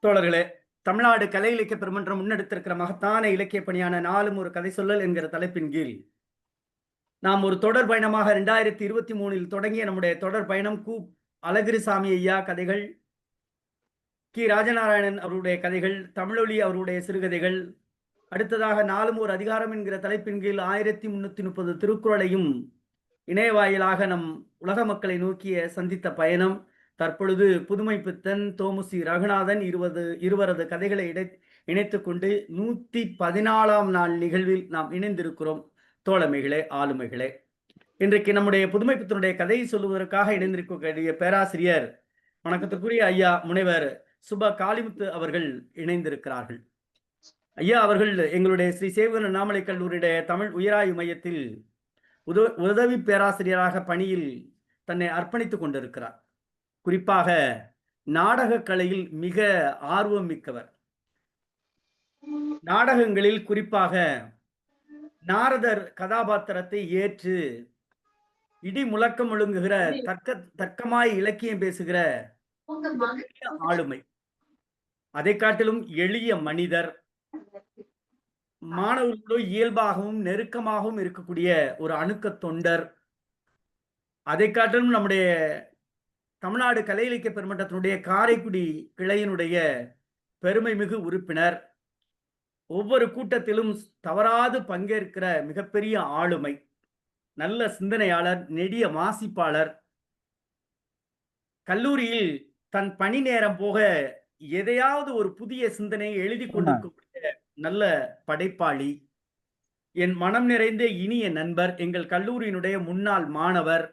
தோழர்களே, தமிழ்நாடு கலை இலக்கிய பெருமன்றம் முன்னெடுத்திருக்கிற மகத்தான இலக்கிய பணியான நாளும் ஒரு கதை சொல்லல் என்கிற தலைப்பின் கீழ் நாம் ஒரு தொடர் பயணமாக 2023 தொடங்கிய நம்முடைய தொடர் பயணம் அழகிரிசாமி ஐயா கதைகள், ராஜநாராயணன் அவருடைய கதைகள், தமிழொலி அவருடைய சிறுகதைகள், அடுத்ததாக நாளும் ஒரு அதிகாரம் என்கிற தலைப்பின் கீழ் 1330 திருக்குறளையும் இணைய வாயிலாக நம் உலக மக்களை நோக்கிய சந்தித்த பயணம். தற்பொழுது புதுமை பித்தன் தோமுசி ரகுநாதன் இருவரது கதைகளை இணைத்துக் கொண்டு 114ஆம் நாள் நிகழ்வில் நாம் இணைந்திருக்கிறோம். தோழமைகளே, ஆளுமைகளே, இன்றைக்கு நம்முடைய புதுமை பித்தனுடைய கதையை சொல்லுவதற்காக இணைந்திருக்கக்கூடிய பேராசிரியர் வணக்கத்துக்குரிய ஐயா முனைவர் சுப காளிமுத்து அவர்கள் இணைந்திருக்கிறார்கள். ஐயா அவர்கள் எங்களுடைய ஸ்ரீ சேவகன் அண்ணாமலை கல்லூரியுடைய தமிழ் உயராய்வு மையத்தில் உதவி பேராசிரியராக பணியில் தன்னை அர்ப்பணித்துக் கொண்டிருக்கிறார். குறிப்பாக நாடக கலையில் மிக ஆர்வம் மிக்கவர். நாடகங்களில் குறிப்பாக நாரதர் கதாபாத்திரத்தை ஏற்று இடி முழக்கம் ஒழுங்குகிற தர்க்கமாய் இலக்கியம் பேசுகிற ஆளுமை. அதை காட்டிலும் எளிய மனிதர், மாணவர்களோடு இயல்பாகவும் நெருக்கமாகவும் இருக்கக்கூடிய ஒரு அணுக்க தொண்டர். அதை காட்டிலும் நம்முடைய தமிழ்நாடு கலை இலக்கிய பெருமன்றத்தினுடைய காரைக்குடி கிளையினுடைய பெருமை மிகு உறுப்பினர். ஒவ்வொரு கூட்டத்திலும் தவறாது பங்கேற்கிற மிகப்பெரிய ஆளுமை, நல்ல சிந்தனையாளர், நெடிய வாசிப்பாளர். கல்லூரியில் தன் பணி நேரம் போக எதையாவது ஒரு புதிய சிந்தனையை எழுதி கொண்டிருக்கக்கூடிய நல்ல படைப்பாளி. என் மனம் நிறைந்த இனிய நண்பர், எங்கள் கல்லூரியினுடைய முன்னாள் மாணவர்.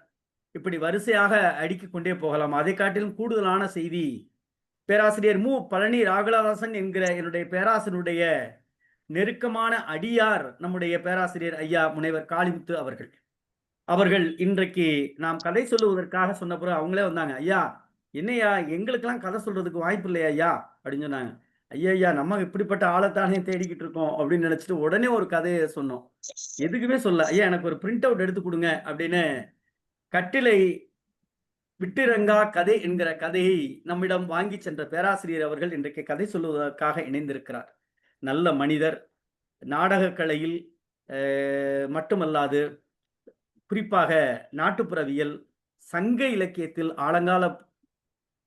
இப்படி வரிசையாக அடுக்கிக் கொண்டே போகலாம். அதை காட்டிலும் கூடுதலான செய்தி, பேராசிரியர் மு பழனி ராகுலதாசன் என்கிற என்னுடைய பேராசிரியருடைய நெருக்கமான அடியார் நம்முடைய பேராசிரியர் ஐயா முனைவர் காளிமுத்து அவர்கள் இன்றைக்கு நாம் கதை சொல்லுவதற்காக சொன்ன பிறகு அவங்களே வந்தாங்க. ஐயா, என்னையா எங்களுக்கெல்லாம் கதை சொல்றதுக்கு வாய்ப்பு இல்லையா ஐயா அப்படின்னு சொன்னாங்க. ஐயா, நம்ம இப்படிப்பட்ட ஆளைத்தானே தேடிக்கிட்டு இருக்கோம் அப்படின்னு நினைச்சிட்டு உடனே ஒரு கதையை சொன்னோம். எதுக்குமே சொல்ல, ஐயா எனக்கு ஒரு பிரிண்ட் அவுட் எடுத்து கொடுங்க அப்படின்னு கட்டிலை விட்டிரங்கா கதை என்கிற கதையை நம்மிடம் வாங்கி சென்ற பேராசிரியர் அவர்கள் இன்றைக்கு கதை சொல்லுவதற்காக இணைந்திருக்கிறார். நல்ல மனிதர். நாடக கலையில் மட்டுமல்லாது குறிப்பாக நாட்டுப்புறவியல், சங்க இலக்கியத்தில் ஆழங்கால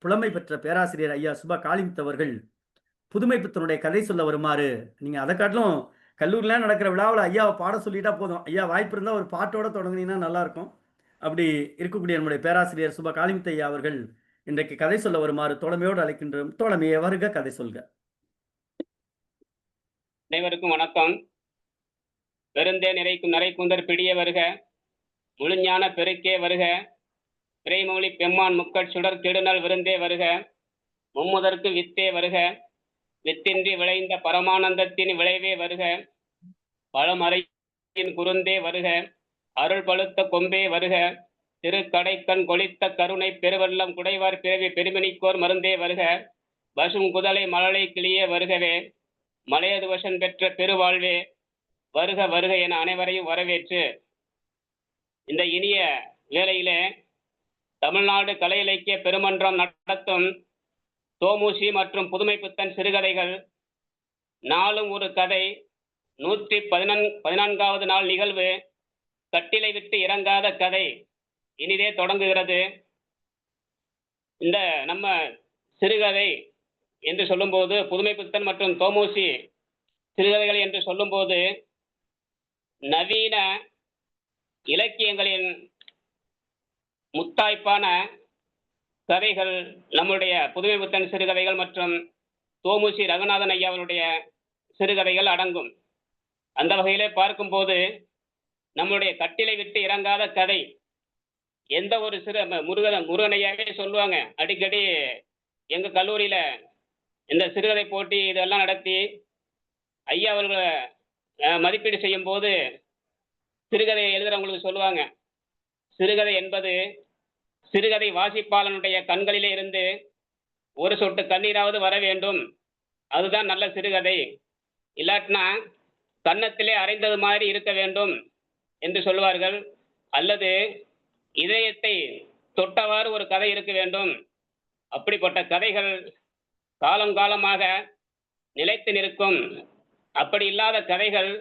புலமை பெற்ற பேராசிரியர் ஐயா சுப காளிமுத்து அவர்கள் புதுமை பித்தனுடைய கதை சொல்ல வருமாறு, நீங்க அதை காட்டிலும் கல்லூரிலாம் நடக்கிற விழாவில் ஐயாவை பாட சொல்லிட்டா போதும். ஐயா வாய்ப்பு இருந்தால் ஒரு பாட்டோட தொடங்கினீங்கன்னா நல்லா இருக்கும். அப்படி இருக்கக்கூடிய நம்முடைய பேராசிரியர் சுப காளிமுத்து ஐயா அவர்கள் இன்றைக்கு கதை சொல்ல வருமாறு தோழமையோடு அழைக்கின்றோம். தோழமையை வருக, கதை சொல்க. அனைவருக்கும் வணக்கம். பெருந்தே நிறைக்கும் நரைக்குந்தர் பிடிய வருக, முழுஞான பெருக்கே வருக, பிறைமொழி பெம்மான் முக்கட் சுடர் கெடுநல் விருந்தே வருக, மும்முதற்கு வித்தே வருக, வித்தின்றி விளைந்த பரமானந்தத்தின் விளைவே வருக, பழமறையின் குருந்தே வருக, அருள் பழுத்த கொம்பே வருக, திருக்கடைக்கண் கொளித்த கருணை பெருவெள்ளம் குடைவார் பிறவி பெருமினிக்கோர் மருந்தே வருக, பசும் குதலை மழலை கிளியே வருகவே, மலையது வசன் பெற்ற பெருவாழ்வே வருக வருக என அனைவரையும் வரவேற்று, இந்த இனிய வேளையிலே தமிழ்நாடு கலை இலக்கிய பெருமன்றம் நடத்தும் தோமுசி மற்றும் புதுமை பித்தன் சிறுகதைகள் நாளும் ஒரு கதை 114வது நாள் நிகழ்வு கட்டிலை விட்டு இறங்காத கதை இனிதே தொடங்குகிறது. இந்த நம்ம சிறுகதை என்று சொல்லும்போது, புதுமை பித்தன் மற்றும் தோமுசி சிறுகதைகள் என்று சொல்லும்போது, நவீன இலக்கியங்களின் முத்தாய்ப்பான கதைகள் நம்முடைய புதுமை பித்தன் சிறுகதைகள் மற்றும் தோமுசி ரகுநாதன் ஐயாவுடைய சிறுகதைகள் அடங்கும். அந்த வகையிலே பார்க்கும்போது, நம்முடைய கட்டிலை விட்டு இறங்காத கதை எந்த ஒரு முருகனையாவே சொல்லுவாங்க. அடிக்கடி எங்க கல்லூரியில இந்த சிறுகதை போட்டி இதெல்லாம் நடத்தி ஐயா அவர்களை மதிப்பீடு செய்யும் போது சிறுகதையை எழுதுறவங்களுக்கு சொல்லுவாங்க, சிறுகதை என்பது சிறுகதை வாசிப்பாளனுடைய கண்களிலே இருந்து ஒரு சொட்டு கண்ணீராவது வர வேண்டும், அதுதான் நல்ல சிறுகதை. இல்லாட்டினா கன்னத்திலே அரைந்தது மாதிரி இருக்க வேண்டும் என்று சொல்லுவார்கள். அல்லது இதயத்தை தொட்டவாறு ஒரு கதை இருக்க வேண்டும். அப்படிப்பட்ட கதைகள் காலம் காலமாக நிலைத்து நிற்கும். அப்படி இல்லாத கதைகள்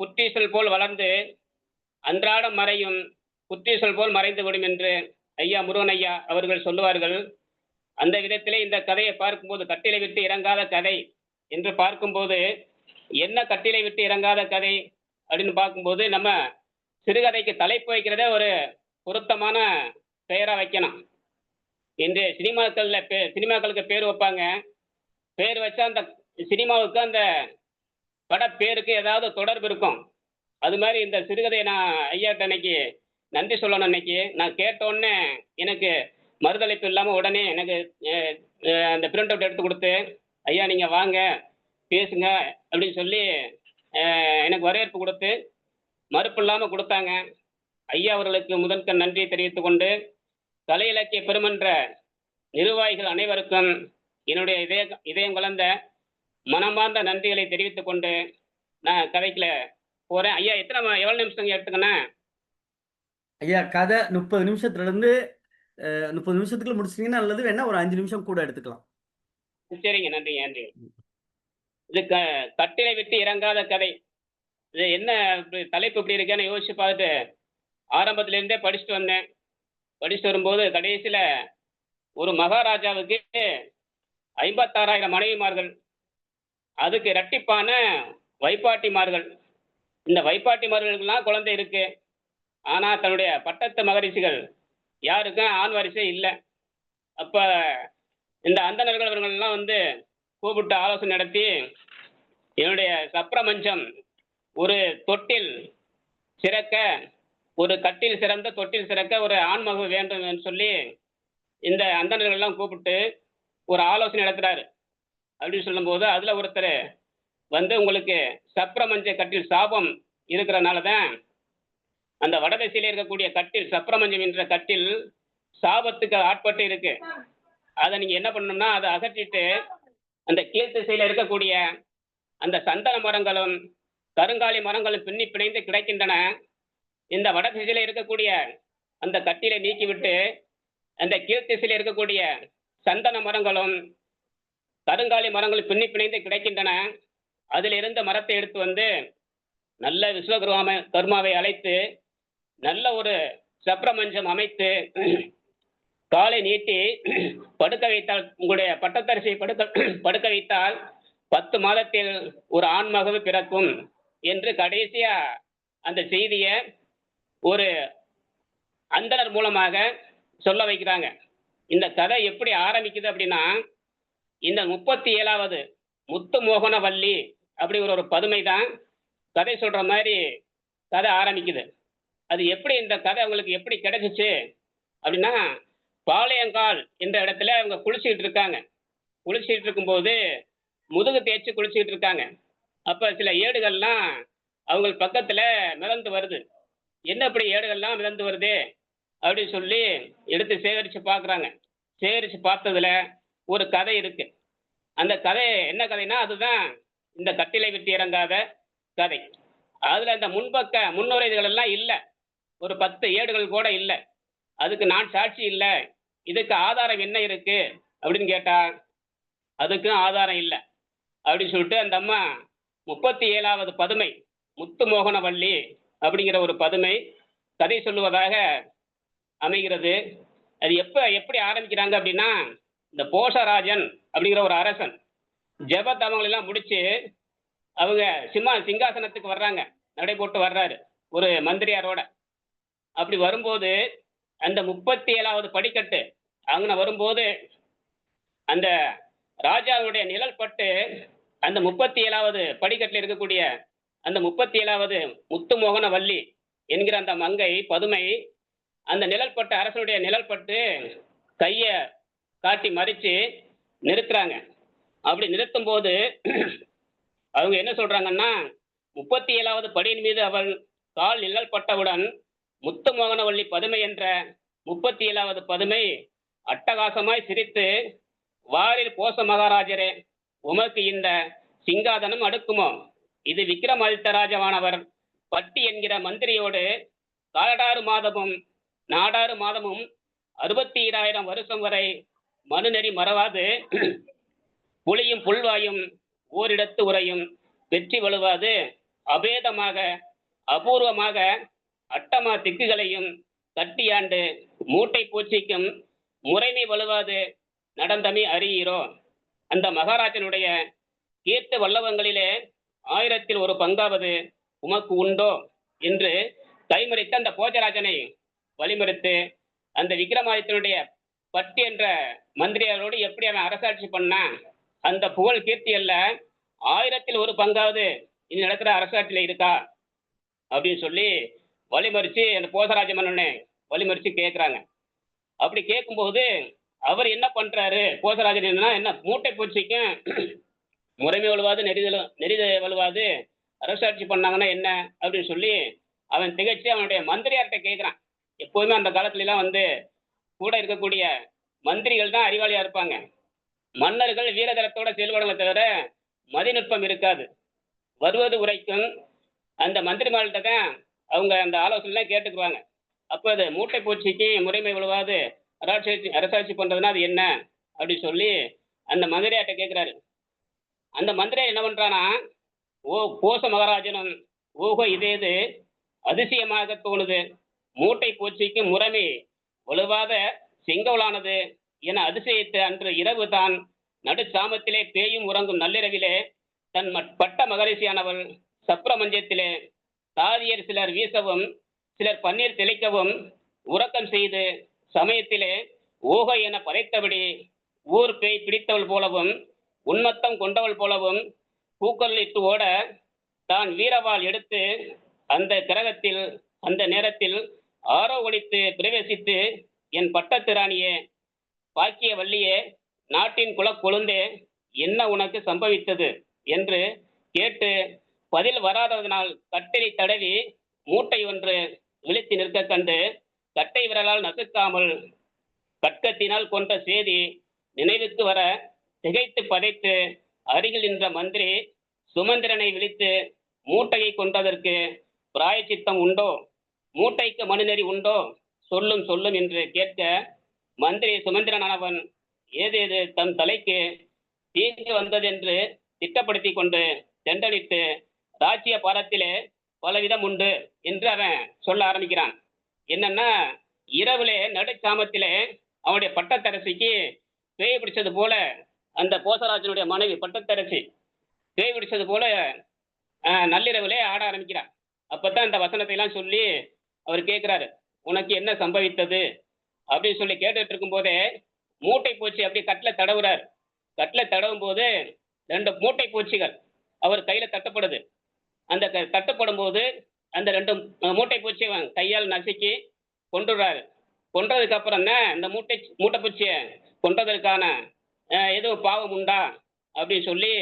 புற்றீசல் போல் வளர்ந்து அன்றாடம் மறையும், புற்றீசல் போல் மறைந்துவிடும் என்று ஐயா முருகன் ஐயா அவர்கள் சொல்லுவார்கள். அந்த விதத்திலே இந்த கதையை பார்க்கும்போது, கட்டிலை விட்டு இறங்காத கதை என்று பார்க்கும்போது, என்ன கட்டிலை விட்டு இறங்காத கதை அப்படின்னு பார்க்கும்போது, நம்ம சிறுகதைக்கு தலைப்பு வைக்கிறதே ஒரு பொருத்தமான பெயரா வைக்கணும். இன்று சினிமாக்களுக்கு பேர் வைப்பாங்க. பேர் வச்சா அந்த சினிமாவுக்கு அந்த பட பேருக்கு ஏதாவது தொடர்பு இருக்கும். அது மாதிரி இந்த சிறுகதையை நான் ஐயாட்ட அன்னைக்கு நன்றி சொல்லணும். அன்னைக்கு நான் கேட்டோடனே எனக்கு மறுதளிப்பு இல்லாமல் உடனே எனக்கு அந்த பிரிண்ட் அவுட் எடுத்து கொடுத்து, ஐயா நீங்கள் வாங்க பேசுங்க அப்படின்னு சொல்லி எனக்கு வரவேற்பு கொடுத்து மறுப்பு இல்லாமல் கொடுத்தாங்க. ஐயா அவர்களுக்கு முதற்க நன்றி தெரிவித்துக் கொண்டு, கலை இலக்கிய பெருமன்ற நிர்வாகிகள் அனைவருக்கும் என்னுடைய இதயம் கலந்த மனமார்ந்த நன்றிகளை தெரிவித்துக் கொண்டு நான் கதைக்குள்ள போறேன். ஐயா எவ்வளவு நிமிஷம் எடுத்துக்கண்ணா? ஐயா கதை 30 நிமிஷத்துல இருந்து 30 நிமிஷத்துக்குள்ள முடிச்சிட்டீங்கன்னா நல்லது. வேணா ஒரு 5 நிமிஷம் கூட எடுத்துக்கலாம். சரிங்க, நன்றி நன்றி. இது கட்டிலை விட்டு இறங்காத கதை. இது என்ன தலைப்பு இப்படி இருக்கேன்னு யோசிச்சு பார்த்துட்டு ஆரம்பத்துல இருந்தே படிச்சுட்டு வந்தேன். படிச்சுட்டு வரும்போது கடைசியில ஒரு மகாராஜாவுக்கு 56,000 மனைவிமார்கள், அதுக்கு இரட்டிப்பான வைப்பாட்டிமார்கள். இந்த வைப்பாட்டிமார்களுக்கெல்லாம் குழந்தை இருக்கு. ஆனா தன்னுடைய பட்டத்து மகரிஷிகள் யாருக்கும் ஆண் வரிசை இல்லை. அப்ப இந்த அந்தணர்கள் அவர்கள்லாம் வந்து கூப்பிட்டு ஆலோசனை நடத்தி, என்னுடைய சப்ரமஞ்சம் ஒரு தொட்டில் சிறக்க, ஒரு கட்டில் சிறந்த தொட்டில் சிறக்க ஒரு ஆண்மகு வேண்டும் என்று சொல்லி இந்த அந்தணர்கள் எல்லாம் கூப்பிட்டு ஒரு ஆலோசனை நடத்துறாரு. அப்படின்னு சொல்லும்போது அதுல ஒருத்தர் வந்து, உங்களுக்கு சப்ரமஞ்ச கட்டில் சாபம் இருக்கிறனால தான் அந்த வடதிசையில இருக்கக்கூடிய கட்டில், சப்ரமஞ்சம் என்ற கட்டில் சாபத்துக்கு ஆட்பட்டு இருக்கு. அதை நீங்க என்ன பண்ணணும்னா அதை அகற்றிட்டு அந்த கீழ் திசையில இருக்கக்கூடிய அந்த சந்தன மரங்களும் கருங்காலி மரங்களும் பின்னி பிணைந்து கிடைக்கின்றன. இந்த வட திசையில இருக்கக்கூடிய அந்த கட்டிலை நீக்கிவிட்டு அந்த கீழ் திசையில இருக்கக்கூடிய சந்தன மரங்களும் கருங்காலி மரங்களும் பின்னி பிணைந்து கிடைக்கின்றன. அதில் இருந்த மரத்தை எடுத்து வந்து நல்ல விஸ்வகர்மாவை அழைத்து நல்ல ஒரு சப்ரமஞ்சம் அமைத்து காலை நீட்டி படுக்க வைத்தால், உங்களுடைய பட்டத்தரிசியை படுக்க வைத்தால் 10 மாதத்தில் ஒரு ஆண்மகவு பிறக்கும் என்று கடைசியா அந்த செய்தியை ஒரு அந்தணர் மூலமாக சொல்ல வைக்கிறாங்க. இந்த கதை எப்படி ஆரம்பிக்குது அப்படின்னா, இந்த 37வது முத்து மோகனவல்லி அப்படி ஒரு பதுமை தான் கதை சொல்ற மாதிரி கதை ஆரம்பிக்குது. அது எப்படி இந்த கதை அவங்களுக்கு எப்படி கிடைச்சிச்சு அப்படின்னா, பாளையங்கால் என்ற இடத்துல அவங்க குளிச்சுக்கிட்டு இருக்காங்க. குளிச்சுட்டு இருக்கும்போது முதுகு தேய்ச்சி குளிச்சுக்கிட்டு இருக்காங்க. அப்ப சில ஏடுகள்லாம் அவங்க பக்கத்துல மிதந்து வருது. என்ன இப்படி ஏடுகள்லாம் மிதந்து வருது அப்படின்னு சொல்லி எடுத்து சேகரிச்சு பார்க்குறாங்க. சேகரிச்சு பார்த்ததுல ஒரு கதை இருக்கு. அந்த கதை என்ன கதைன்னா, அதுதான் இந்த கட்டிலை விட்டு இறங்காத கதை. அதுல அந்த முன்னுரைகள் எல்லாம் இல்லை. ஒரு 10 ஏடுகள் கூட இல்லை. அதுக்கு நான் சாட்சி இல்லை. இதுக்கு ஆதாரம் என்ன இருக்கு அப்படின்னு கேட்டா, அதுக்கும் ஆதாரம் இல்லை அப்படின்னு சொல்லிட்டு அந்த அம்மா 37வது பதுமை முத்து மோகனவல்லி அப்படிங்கிற ஒரு பதுமை கதை சொல்லுவதாக அமைகிறது. அது எப்படி ஆரம்பிக்கிறாங்க அப்படின்னா, இந்த போஷராஜன் அப்படிங்கிற ஒரு அரசன் ஜெப தவங்களெல்லாம் முடிச்சு அவங்க சிங்காசனத்துக்கு வர்றாங்க. நடை போட்டு வர்றாரு ஒரு மந்திரியாரோட. அப்படி வரும்போது அந்த 37வது படிக்கட்டு அங்கே வரும்போது அந்த ராஜாவுடைய நிழல் பட்டு அந்த 37வது படிக்கட்டில் இருக்கக்கூடிய அந்த 37வது முத்து மோகனவல்லி என்கிற அந்த மங்கை பதுமை அந்த நிழல் பட்டு அரசனுடைய நிழல் பட்டு கையை காட்டி மறிச்சு நிறுத்துறாங்க. அப்படி நிறுத்தும் போது அவங்க என்ன சொல்றாங்கன்னா, 37வது படியின் மீது அவள் கால் நிழல் பட்டவுடன் முத்து மோகனவல்லி பதுமை என்ற 37வது பதுமை அட்டகாசமாய் சிரித்து, வாரில் போச மகாராஜரே, உமக்கு இந்த சிங்காதனம் அடுக்குமோ? இது விக்ரமாதித்த ராஜாவானவர் பட்டி என்கிற மந்திரியோடு காடாறு மாதமும் நாடாறு மாதமும் 62,000 வருஷம் வரை மனுநெறி மறவாது புலியும் புல்வாயும் ஓரிடத்து உரையும் வெற்றி வலுவாது அபேதமாக அபூர்வமாக அட்டமா திக்குகளையும் கட்டியாண்டு மூட்டை பூச்சிக்கும் முறைமை வலுவாது நடந்தமை அறியீரோ. அந்த மகாராஜனுடைய கீர்த்த வல்லவங்களிலே 1000ல் ஒரு பங்காவது உமக்கு உண்டோ என்று கைமறித்த அந்த போஜராஜனை வழிமறித்து அந்த விக்ரமாதித்தனுடைய பட்டி என்ற மந்திரியாரோடு எப்படி அவன் அரசாட்சி பண்ணான் அந்த புகழ் கீர்த்தி அல்ல 1000ல் ஒரு பங்காவது இந்த இடத்துல அரசாட்சியில இருக்கா அப்படின்னு சொல்லி வழிமறிச்சு அந்த போசராஜ மன்னனை வழிமறிச்சு கேட்குறாங்க. அப்படி கேட்கும்போது அவர் என்ன பண்றாரு போசராஜன் என்ன மூட்டை பூச்சிக்கும் முறைமை வலுவாது நெறித வலுவாது அரசாட்சி பண்ணாங்கன்னா என்ன அப்படின்னு சொல்லி அவன் திகச்சு அவனுடைய மந்திரியார்கிட்ட கேட்குறான். எப்போதுமே அந்த காலத்துலலாம் கூட இருக்கக்கூடிய மந்திரிகள் தான் அறிவாளியா இருப்பாங்க. மன்னர்கள் வீரதரத்தோட செயல்படுவதை தவிர மதிநுட்பம் இருக்காது. வருவது உரைக்கும் அந்த மந்திரிமார்கிட்ட தான் அவங்க அந்த ஆலோசனைலாம் கேட்டுக்குவாங்க. அப்போ அது மூட்டை பூச்சிக்கு முறைமை வலுவாது அரசாட்சி பண்றதுன்னா அது என்ன அப்படி சொல்லி அந்த மந்திரியார்கிட்ட கேட்குறாரு. அந்த மந்திரியார் என்ன பண்றானா, கோச மகாராஜனும் ஓஹோ இதேது அதிசயமாக தோணுது, மூட்டை பூச்சிக்கு முறைமை வலுவாத செங்கோலானது என அதிசயித்த அன்று இரவு தான் நடுச்சாமத்திலே பேயும் உறங்கும் நள்ளிரவிலே தன் பட்ட மகரிஷியானவள் சப்ரமஞ்சத்திலே தாதியர் சிலர் வீசவும் சிலர் பன்னீர் தெளிக்கவும் உறக்கம் செய்து சமயத்திலே ஓகோ என பறைத்தபடி ஊர் பேய் பிடித்தவள் போலவும் உன்மத்தம் கொண்டவள் போலவும் பூக்கள் இட்டு ஓட தான் வீரவாள் எடுத்து அந்த கிரகத்தில் அந்த நேரத்தில் ஆரோ ஒழித்து பிரவேசித்து என் பட்டத்திராணியே பாக்கிய வள்ளியே நாட்டின் குலக்கொழுந்தே என்ன உனக்கு சம்பவித்தது என்று கேட்டு பதில் வராததனால் கட்டளை தடவி மூட்டை ஒன்று விழித்து நிற்க கண்டு கட்டை விரலால் நசுக்காமல் கட்கத்தினால் கொன்ற சேதி நினைவுக்கு வர திகைத்து பதைத்து அருகில் நின்ற மந்திரி சுமந்திரனை விழித்து மூட்டையை கொன்றதற்கு பிராயச்சித்தம் உண்டோ, மூட்டைக்கு மனுநெறி உண்டோ, சொல்லும் சொல்லும் என்று கேட்க மந்திரி சுமந்திரனானவன் ஏதேது தம் தலைக்கு தீங்கு வந்ததென்று திட்டப்படுத்தி கொண்டு தண்டனிட்டு ராஜ்ய பாரத்திலே பலவிதம் உண்டு என்று அவன் சொல்ல ஆரம்பிக்கிறான். என்னன்னா, இரவுலே நடுச்சாமத்திலே அவனுடைய பட்டத்தரசிக்கு பேய் பிடிச்சது போல அந்த போசராஜனுடைய மனைவி பட்டத்தரசி பேய் பிடிச்சது போல நள்ளிரவுலே ஆட ஆரம்பிக்கிறான். அப்பதான் இந்த வசனத்தை எல்லாம் சொல்லி அவர் கேட்கிறாரு, உனக்கு என்ன சம்பவித்தது அப்படின்னு சொல்லி கேட்டுட்டு இருக்கும் போதே மூட்டை பூச்சி அப்படி கட்டில தடவுறாரு. கட்டில தடவும் போது 2 மூட்டை பூச்சிகள் அவர் கையில தட்டப்படுது. அந்த தட்டப்படும் போது அந்த 2 மூட்டை பூச்சி கையால் நசுக்கி கொண்டுறாரு. கொன்றதுக்கு அப்புறம் தான் இந்த மூட்டை பூச்சியை கொன்றதற்கான எதுவும் பாவம் உண்டா அப்படின்னு சொல்லி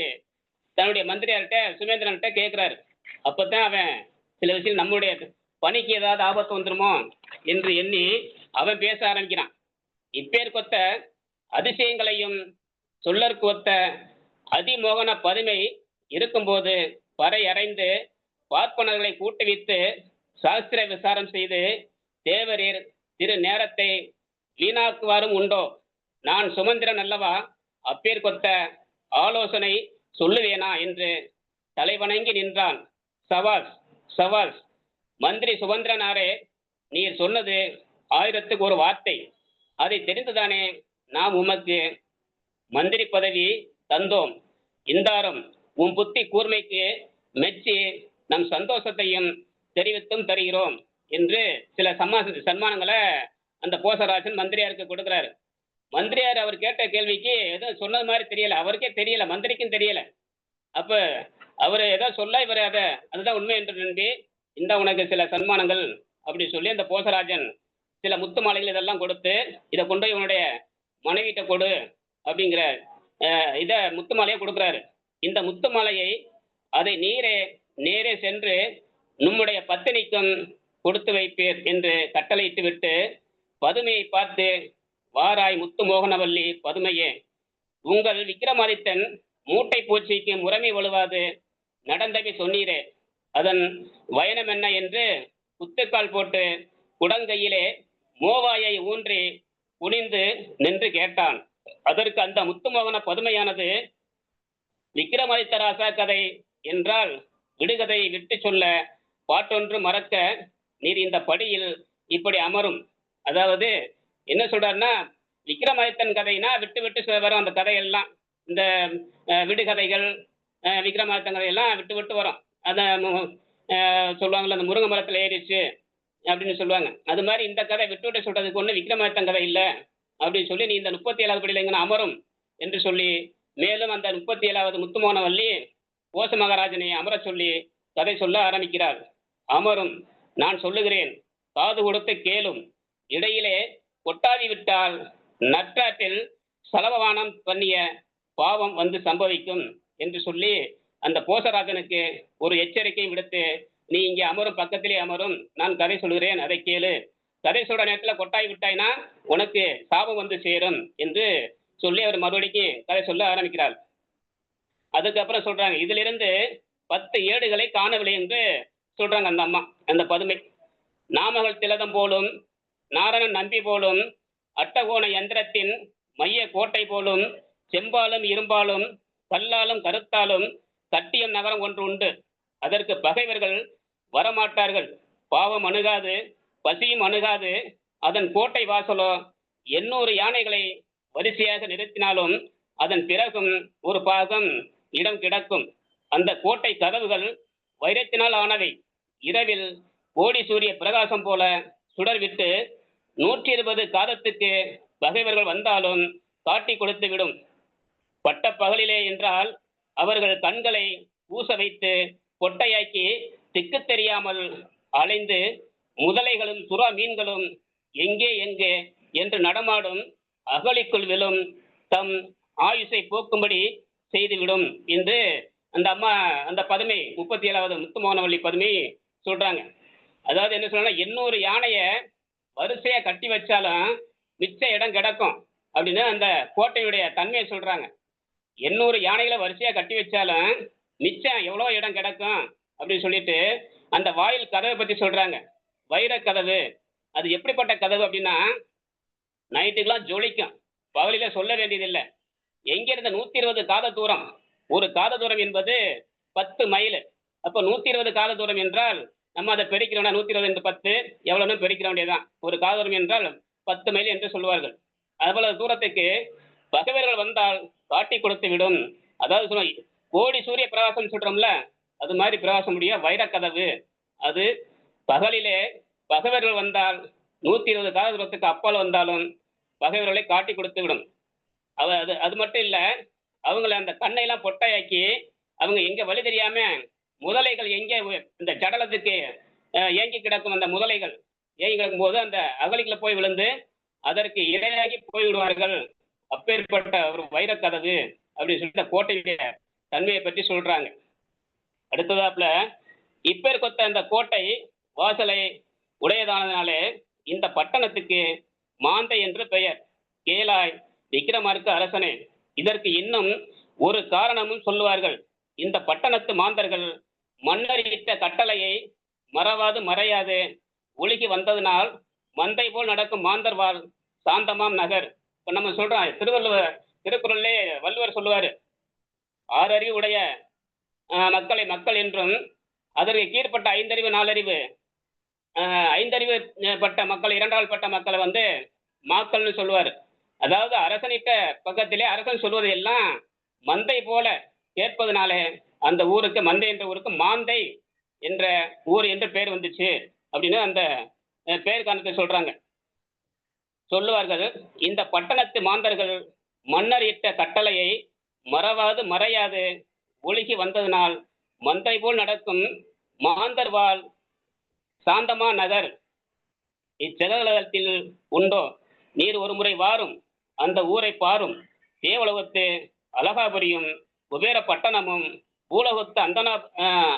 தன்னுடைய மந்திரியார்கிட்ட சுமேந்திரன்கிட்ட கேட்கிறாரு. அப்பதான் அவன் சில விஷயம் நம்மளுடைய பணிக்கு ஏதாவது ஆபத்து வந்துருமோ என்று எண்ணி அவன் பேச ஆரம்பிக்கிறான். இப்பேற்கொத்த அதிசயங்களையும் சொல்லற்கு ஒத்த அதிமோகன பதுமை இருக்கும்போது பறை அறைந்து பார்ப்பனர்களை கூட்டுவித்து சாஸ்திர விசாரம் செய்து தேவரீர் திரு நேரத்தை வீணாக்குவாரும் உண்டோ? நான் சுமந்திரன் அல்லவா, அப்பேற்கொத்த ஆலோசனை சொல்லுவேனா என்று தலைவணங்கி நின்றான். சவாஸ் சவாஸ், மந்திரி சுமந்திரனாரே, நீர் சொன்னது 1000க்கு ஒரு வார்த்தை. அதை தெரிந்துதானே நாம் உமக்கு மந்திரி பதவி தந்தோம். இந்தாரும் உன் புத்தி கூர்மைக்கு மெச்சி நம் சந்தோஷத்தையும் தெரிவித்தும் தருகிறோம் என்று சில சன்மானங்களை அந்த போசராஜன் மந்திரியாருக்கு கொடுக்குறாரு. மந்திரியார் அவர் கேட்ட கேள்விக்கு ஏதோ சொன்னது மாதிரி தெரியல, அவருக்கே தெரியல, மந்திரிக்கும் தெரியல. அப்ப அவர் ஏதோ சொல்ல இவர் அதுதான் உண்மை என்று நம்பி இந்த உனக்கு சில சன்மானங்கள் அப்படி சொல்லி அந்த போசராஜன் சில முத்து மாலைகள் இதெல்லாம் கொடுத்து இதை கொண்டு போய் இவனுடைய மனைவிட்ட கொடு அப்படிங்கிற இதை முத்து மாலையை கொடுக்குறாரு. இந்த முத்து மாலையை அதை நேரே சென்று நம்முடைய பத்தினிக்கும் கொடுத்து வைப்பீர் என்று கட்டளையிட்டு விட்டு பதுமையை பார்த்து, வாராய் முத்து மோகனவல்லி பதுமையே, உங்கள் விக்ரமாதித்தன் மூட்டை பூச்சிக்கு முறைமை வலுவாது நடந்தவை சொன்னீரே, அதன் வயனம் என்ன என்று குத்துக்கால் போட்டு குடங்கையிலே மோவாயை ஊன்றி குனிந்து நின்று கேட்டான். அதற்கு அந்த முத்துமோகன பதுமையானது விக்ரமாதித்த ராசா கதை என்றால் விடுகதையை விட்டு சொல்ல பாட்டொன்று மறக்க நீர் இந்த படியில் இப்படி அமரும். அதாவது என்ன சொல்றாருன்னா, விக்ரமாதித்தன் கதைனா விட்டு விட்டு வரும் அந்த கதையெல்லாம். இந்த விடுகதைகள் விக்ரமாதித்தன் கதையெல்லாம் விட்டு விட்டு வரும். அதை சொல்லுவாங்கல்ல, அந்த முருங்கை மரத்தில் ஏறிச்சு அப்படின்னு சொல்லுவாங்க. அது மாதிரி இந்த கதை விட்டு விட்டு சொல்றதுக்கு ஒன்று விக்ரமாதித்தன் கதை இல்லை அப்படின்னு சொல்லி, நீ இந்த 37வது படியில் எங்கன்னா அமரும் என்று சொல்லி, மேலும் அந்த 37வது முத்துமோனவல்லி கோச மகாராஜனை அமர சொல்லி கதை சொல்ல ஆரம்பிக்கிறார். அமரும், நான் சொல்லுகிறேன், காது கொடுத்து கேளும். இடையிலே கொட்டாவி விட்டால் நற்றாற்றில் சலபவானம் பண்ணிய பாவம் வந்து சம்பவிக்கும் என்று சொல்லி அந்த போசராஜனுக்கு ஒரு எச்சரிக்கை விடுத்து, நீ இங்கே அமரும், பக்கத்திலே அமரும், நான் கதை சொல்கிறேன், அதை கேளு. கதை சொல்ற நேரத்தில் கொட்டாய் விட்டாய்னா உனக்கு சாபம் வந்து சேரும் என்று சொல்லி அவர் மறுபடியும் கதை சொல்ல ஆரம்பிக்கிறார். அதுக்கப்புறம் சொல்றாங்க, இதிலிருந்து 10 ஏடுகளை காணவில்லை என்று சொல்றாங்க அந்த அம்மா, அந்த பதுமை. நாமகள் திலதம் போலும், நாரணன் நம்பி போலும், அட்டகோண யந்திரத்தின் மைய கோட்டை போலும், செம்பாலும் இரும்பாலும் கல்லாலும் கருத்தாலும் கட்டிய நகரம் ஒன்று உண்டு. அதற்கு பகைவர்கள் வரமாட்டார்கள். பாவம் அணுகாது, பசியும் அணுகாது. அதன் கோட்டை வாசலோ 800 யானைகளை வரிசையாக நிறுத்தினாலும் அதன் பிறகும் ஒரு பாகம் இடம் கிடக்கும். அந்த கோட்டை கதவுகள் வைரத்தினால் ஆனவை. இரவில் கோடி சூரிய பிரகாசம் போல சுடர்விட்டு 120 காதத்துக்கு பகைவர்கள் வந்தாலும் காட்டி கொடுத்து விடும். பட்ட பகலிலே என்றால் அவர்கள் கண்களை ஊச வைத்து கொட்டையாக்கி திக்கு தெரியாமல் அலைந்து முதலைகளும் சுறா மீன்களும் எங்கே எங்கே என்று நடமாடும் அகழிக்குள் விழும், தம் ஆயுசை போக்கும்படி செய்துவிடும் என்று அந்த அம்மா, அந்த பதுமை 37வது முத்துமோனவல்லி பதுமை சொல்றாங்க. அதாவது என்ன சொல்றாங்க, 800 யானையை வரிசையா கட்டி வச்சாலும் மிச்ச இடம் கிடக்கும் அப்படின்னு அந்த கோட்டையுடைய தன்மையை சொல்றாங்க. 800 யானைகளை வரிசையா கட்டி வச்சாலும் மிச்சம் எவ்வளோ இடம் கிடக்கும் அப்படின்னு சொல்லிட்டு அந்த வாயில் கதவை பத்தி சொல்றாங்க. வைர கதவு, அது எப்படிப்பட்ட கதவு அப்படின்னா, நைட்டுக்கெல்லாம் ஜொலிக்கும், பகலில சொல்ல வேண்டியதில்லை. எங்கிருந்து 120 காத தூரம், ஒரு காத தூரம் என்பது 10 மைல். அப்போ 120 காத தூரம் என்றால் நம்ம அதை பெருக்கிறோம்னா 120 into 10 எவ்வளோன்னு பெருக்கிற வேண்டியதுதான். ஒரு காத தூரம் என்றால் 10 மைல் என்று சொல்வார்கள். அதுபோல தூரத்துக்கு பகைவர்கள் வந்தால் காட்டி கொடுத்து விடும். அதாவது சொன்ன கோடி சூரிய பிரகாசம் சொல்றோம்ல, அது மாதிரி பிரகாசம் உடைய வைரக்கதவு. அது பகலிலே பகைவர்கள் வந்தால் 120 காத தூரத்துக்கு அப்பால் வந்தாலும் பகைவர்களை காட்டி கொடுத்து விடும். அது மட்டும் இல்லை, அவங்கள அந்த கண்ணையெல்லாம் பொட்டையாக்கி அவங்க எங்கே வழி தெரியாம முதலைகள் எங்கே இந்த ஜடலத்துக்கு ஏங்கி கிடக்கும் அந்த முதலைகள் ஏங்கி கிடக்கும் போது அந்த அகலிக்குள்ள போய் விழுந்து அதற்கு இரையாகி போய்விடுவார்கள். அப்பேற்பட்ட ஒரு வைரக்கதவு அப்படின்னு சொல்லிட்டு கோட்டையுடைய தன்மையை பற்றி சொல்றாங்க. அடுத்ததாப்புல இப்பேர் கொத்த அந்த கோட்டை வாசலை உடையதானதுனாலே இந்த பட்டணத்துக்கு மாந்தை என்று பெயர். கேளாய் விக்ரமார்க்க அரசனே, இதற்கு இன்னும் ஒரு காரணமும் சொல்லுவார்கள். இந்த பட்டணத்து மாந்தர்கள் மன்னரிட்ட கட்டளையை மறவாது மறையாது ஒழுகி வந்ததினால் மந்தை போல் நடக்கும் மாந்தர்வாள் சாந்தமாம் நகர். இப்ப நம்ம சொல்றோம், திருக்குறள்லே வள்ளுவர் சொல்லுவாரு, 6 அறிவு உடைய மக்களை மக்கள் என்றும், அதற்கு கீழ்பட்ட 5 அறிவு 4 அறிவு 5 அறிவு பட்ட மக்கள் 2ஆல் பட்ட மக்களை வந்து மாக்கள்னு சொல்லுவார். அதாவது அரசனிட்ட பக்கத்திலே அரசன் சொல்வது எல்லாம் மந்தை போல கேட்பதனாலே அந்த ஊருக்கு, மந்தை என்ற ஊருக்கு மாந்தை என்ற ஊர் என்று பெயர் வந்துச்சு அப்படின்னு அந்த பெயர் காரணத்தை சொல்றாங்க. சொல்லுவார்கள், இந்த பட்டணத்து மாந்தர்கள் மன்னர் இட்ட கட்டளையை மறவாது மறையாது ஒழுகி வந்ததனால் மந்தை போல் நடக்கும் மாந்தர் வாழ் சாந்தமா நகர் இச்செகலத்தில் உண்டோ. நீர் ஒரு முறை வாரும், அந்த ஊரை பாரும். தேவலோகத்து அலகாபுரியும் குபேர பட்டணமும் பூலோகத்து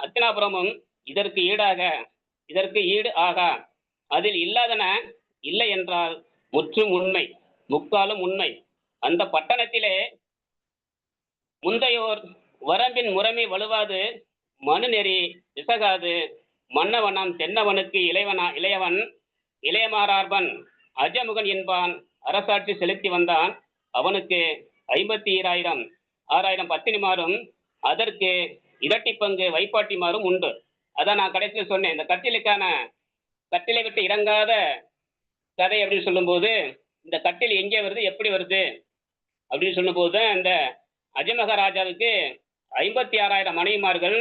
அத்தினாபுரமும் இதற்கு ஈடு ஆகா. அதில் இல்லாதன இல்லை என்றால் முற்றும் உண்மை, முக்காலும் உண்மை. அந்த பட்டணத்திலே முந்தையோர் வரம்பின் முறைமை வலுவாது, மனுநெறி விசகாது, மன்னவனம் தென்னவனுக்கு இளையவன் இளையமாறார்பன் அஜமுகன் என்பான் அரசாட்சி செலுத்தி வந்தான். அவனுக்கு 52,000 பத்தினிமாரும் அதற்கு இரட்டி பங்கு வைப்பாட்டிமாரும் உண்டு. அதான் நான் கடைசியில் சொன்னேன். இந்த கட்டிலை விட்டு இறங்காத கதை அப்படின்னு சொல்லும்போது, இந்த கட்டில் எங்கே வருது, எப்படி வருது அப்படின்னு சொல்லும்போது தான் இந்த அஜமகராஜாவுக்கு 56,000 மனைவிமார்கள்,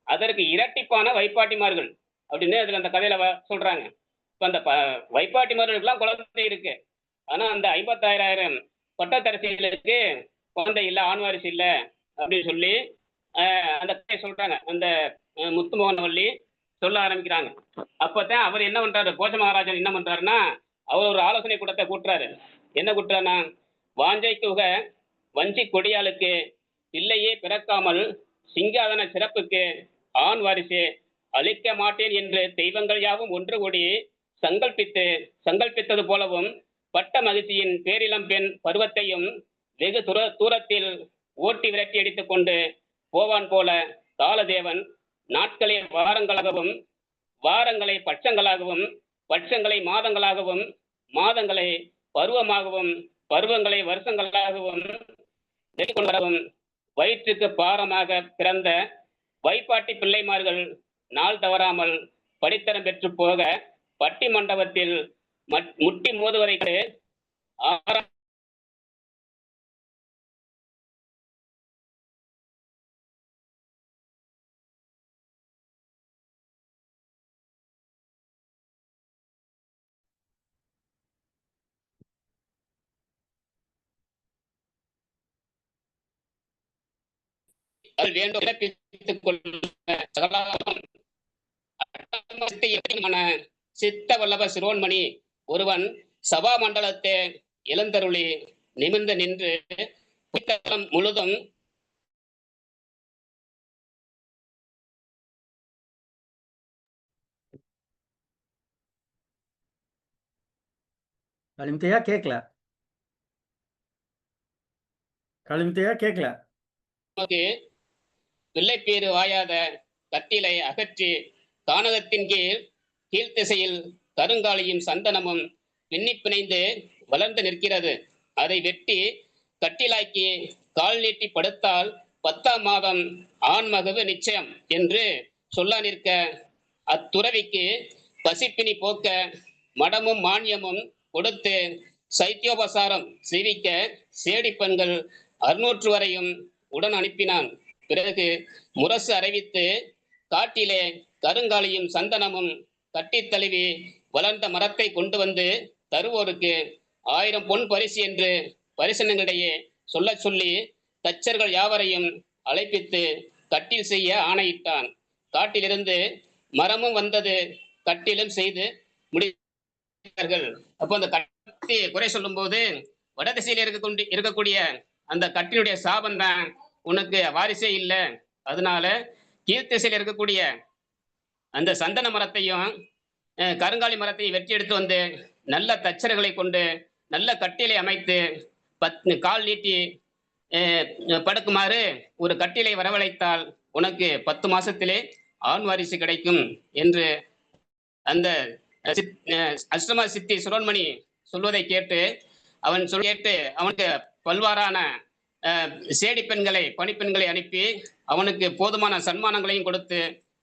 அதற்கு இரட்டிப்பான வைப்பாட்டிமார்கள் அப்படின்னு அதுல அந்த கதையில சொல்றாங்க. இப்ப அந்த வைப்பாட்டிமார்களுக்கெல்லாம் குழந்தை இருக்கு. ஆனா அந்த 56,000 பட்டத்தரசிகளுக்கு குழந்தை இல்லை, ஆண் வாரிசு இல்லை அப்படின்னு சொல்லி அந்த கதையை சொல்றாங்க. அந்த முத்துமோகனவள்ளி சொல்ல ஆரம்பிக்கிறாங்க. அப்பதான் அவர் என்ன பண்றாரு, போஜ மகாராஜன் என்ன பண்றாருன்னா, அவர் ஒரு ஆலோசனை கூட்டத்தை கூட்டுறாரு. என்ன கூட்டுறாருன்னா, வாஞ்சைக்கு உக வஞ்சி கொடியாளுக்கு பிள்ளையே பிறக்காமல் சிங்காதன சிறப்புக்கு ஆண் வாரிசு அளிக்க மாட்டேன் என்று தெய்வங்கள் யாவும் ஒன்று கூடி சங்கல்பித்தது போலவும் பட்ட மகிழ்ச்சியின் பேரிளம் பெண் பருவத்தையும் வெகு தூரத்தில் ஓட்டி விரட்டி அடித்துக் கொண்டு போவான் போல காலதேவன் நாட்களை வாரங்களாகவும், வாரங்களை பட்சங்களாகவும், பட்சங்களை மாதங்களாகவும், மாதங்களை பருவமாகவும், பருவங்களை வருஷங்களாகவும் வரவும் வயிற்றுக்கு பாரமாக பிறந்த வைப்பாட்டி பிள்ளைமார்கள் நாள் தவறாமல் படித்தரம் பெற்று போக பட்டி மண்டபத்தில் முட்டி மோதுவரைக்கு வேண்டும் சித்த வல்லப சிரோன்மணி ஒருவன் சபா மண்டலத்தை இளந்தருளி நிமிர்ந்து நின்று முழுதும் கலிமுத்தையா கேட்கல. பிள்ளைப்பேறு வாயாத கட்டிலை அகற்றி கானகத்தின் கீழ்த்திசையில் கருங்காலியும் சந்தனமும் பின்னி பிணைந்து வளர்ந்து நிற்கிறது. அதை வெட்டி கட்டிலாக்கி கால் நீட்டி படுத்தால் 10ஆம் மாதம் ஆண்மகவு நிச்சயம் என்று சொல்ல நிற்க அத்துறவிக்கு பசிப்பினி போக்க மடமும் மானியமும் கொடுத்து சைத்தியோபசாரம் செய்விக்க சேடி பெண்கள் 600 வரையும் உடன் அனுப்பினான். பிறகு முரசு அறிவித்து காட்டிலே கருங்காலியும் சந்தனமும் கட்டி தழுவி வளர்ந்த மரத்தை கொண்டு வந்து தருவோருக்கு 1000 பொன் பரிசு என்று பரிசனங்களிடையே சொல்லி தச்சர்கள் யாவரையும் அழைப்பித்து கட்டில் செய்ய ஆணையிட்டான். காட்டிலிருந்து மரமும் வந்தது, கட்டிலும் செய்து முடித்தார்கள். அப்போ அந்த கட்டி குறை சொல்லும் போது வடதிசையில் இருக்கக்கூடிய அந்த கட்டினுடைய சாபம் தான், உனக்கு வாரிசே இல்லை, அதனால கீழ்த்திசையில் இருக்கக்கூடிய அந்த சந்தன மரத்தையும் கருங்காலி மரத்தையும் வெட்டி எடுத்து வந்து நல்ல தச்சர்களை கொண்டு நல்ல கட்டிலை அமைத்து கால் நீட்டி படுக்குமாறு ஒரு கட்டிலை வரவழைத்தால் உனக்கு 10 மாசத்திலே ஆண் வாரிசு கிடைக்கும் என்று அந்த அஷ்டம சித்தி சுரோன்மணி சொல்வதை கேட்டு அவனுக்கு பல்வாறான சேடி பெண்களை, பணிப்பெண்களை அனுப்பி அவனுக்கு போதுமான சன்மானங்களையும் கொடுத்து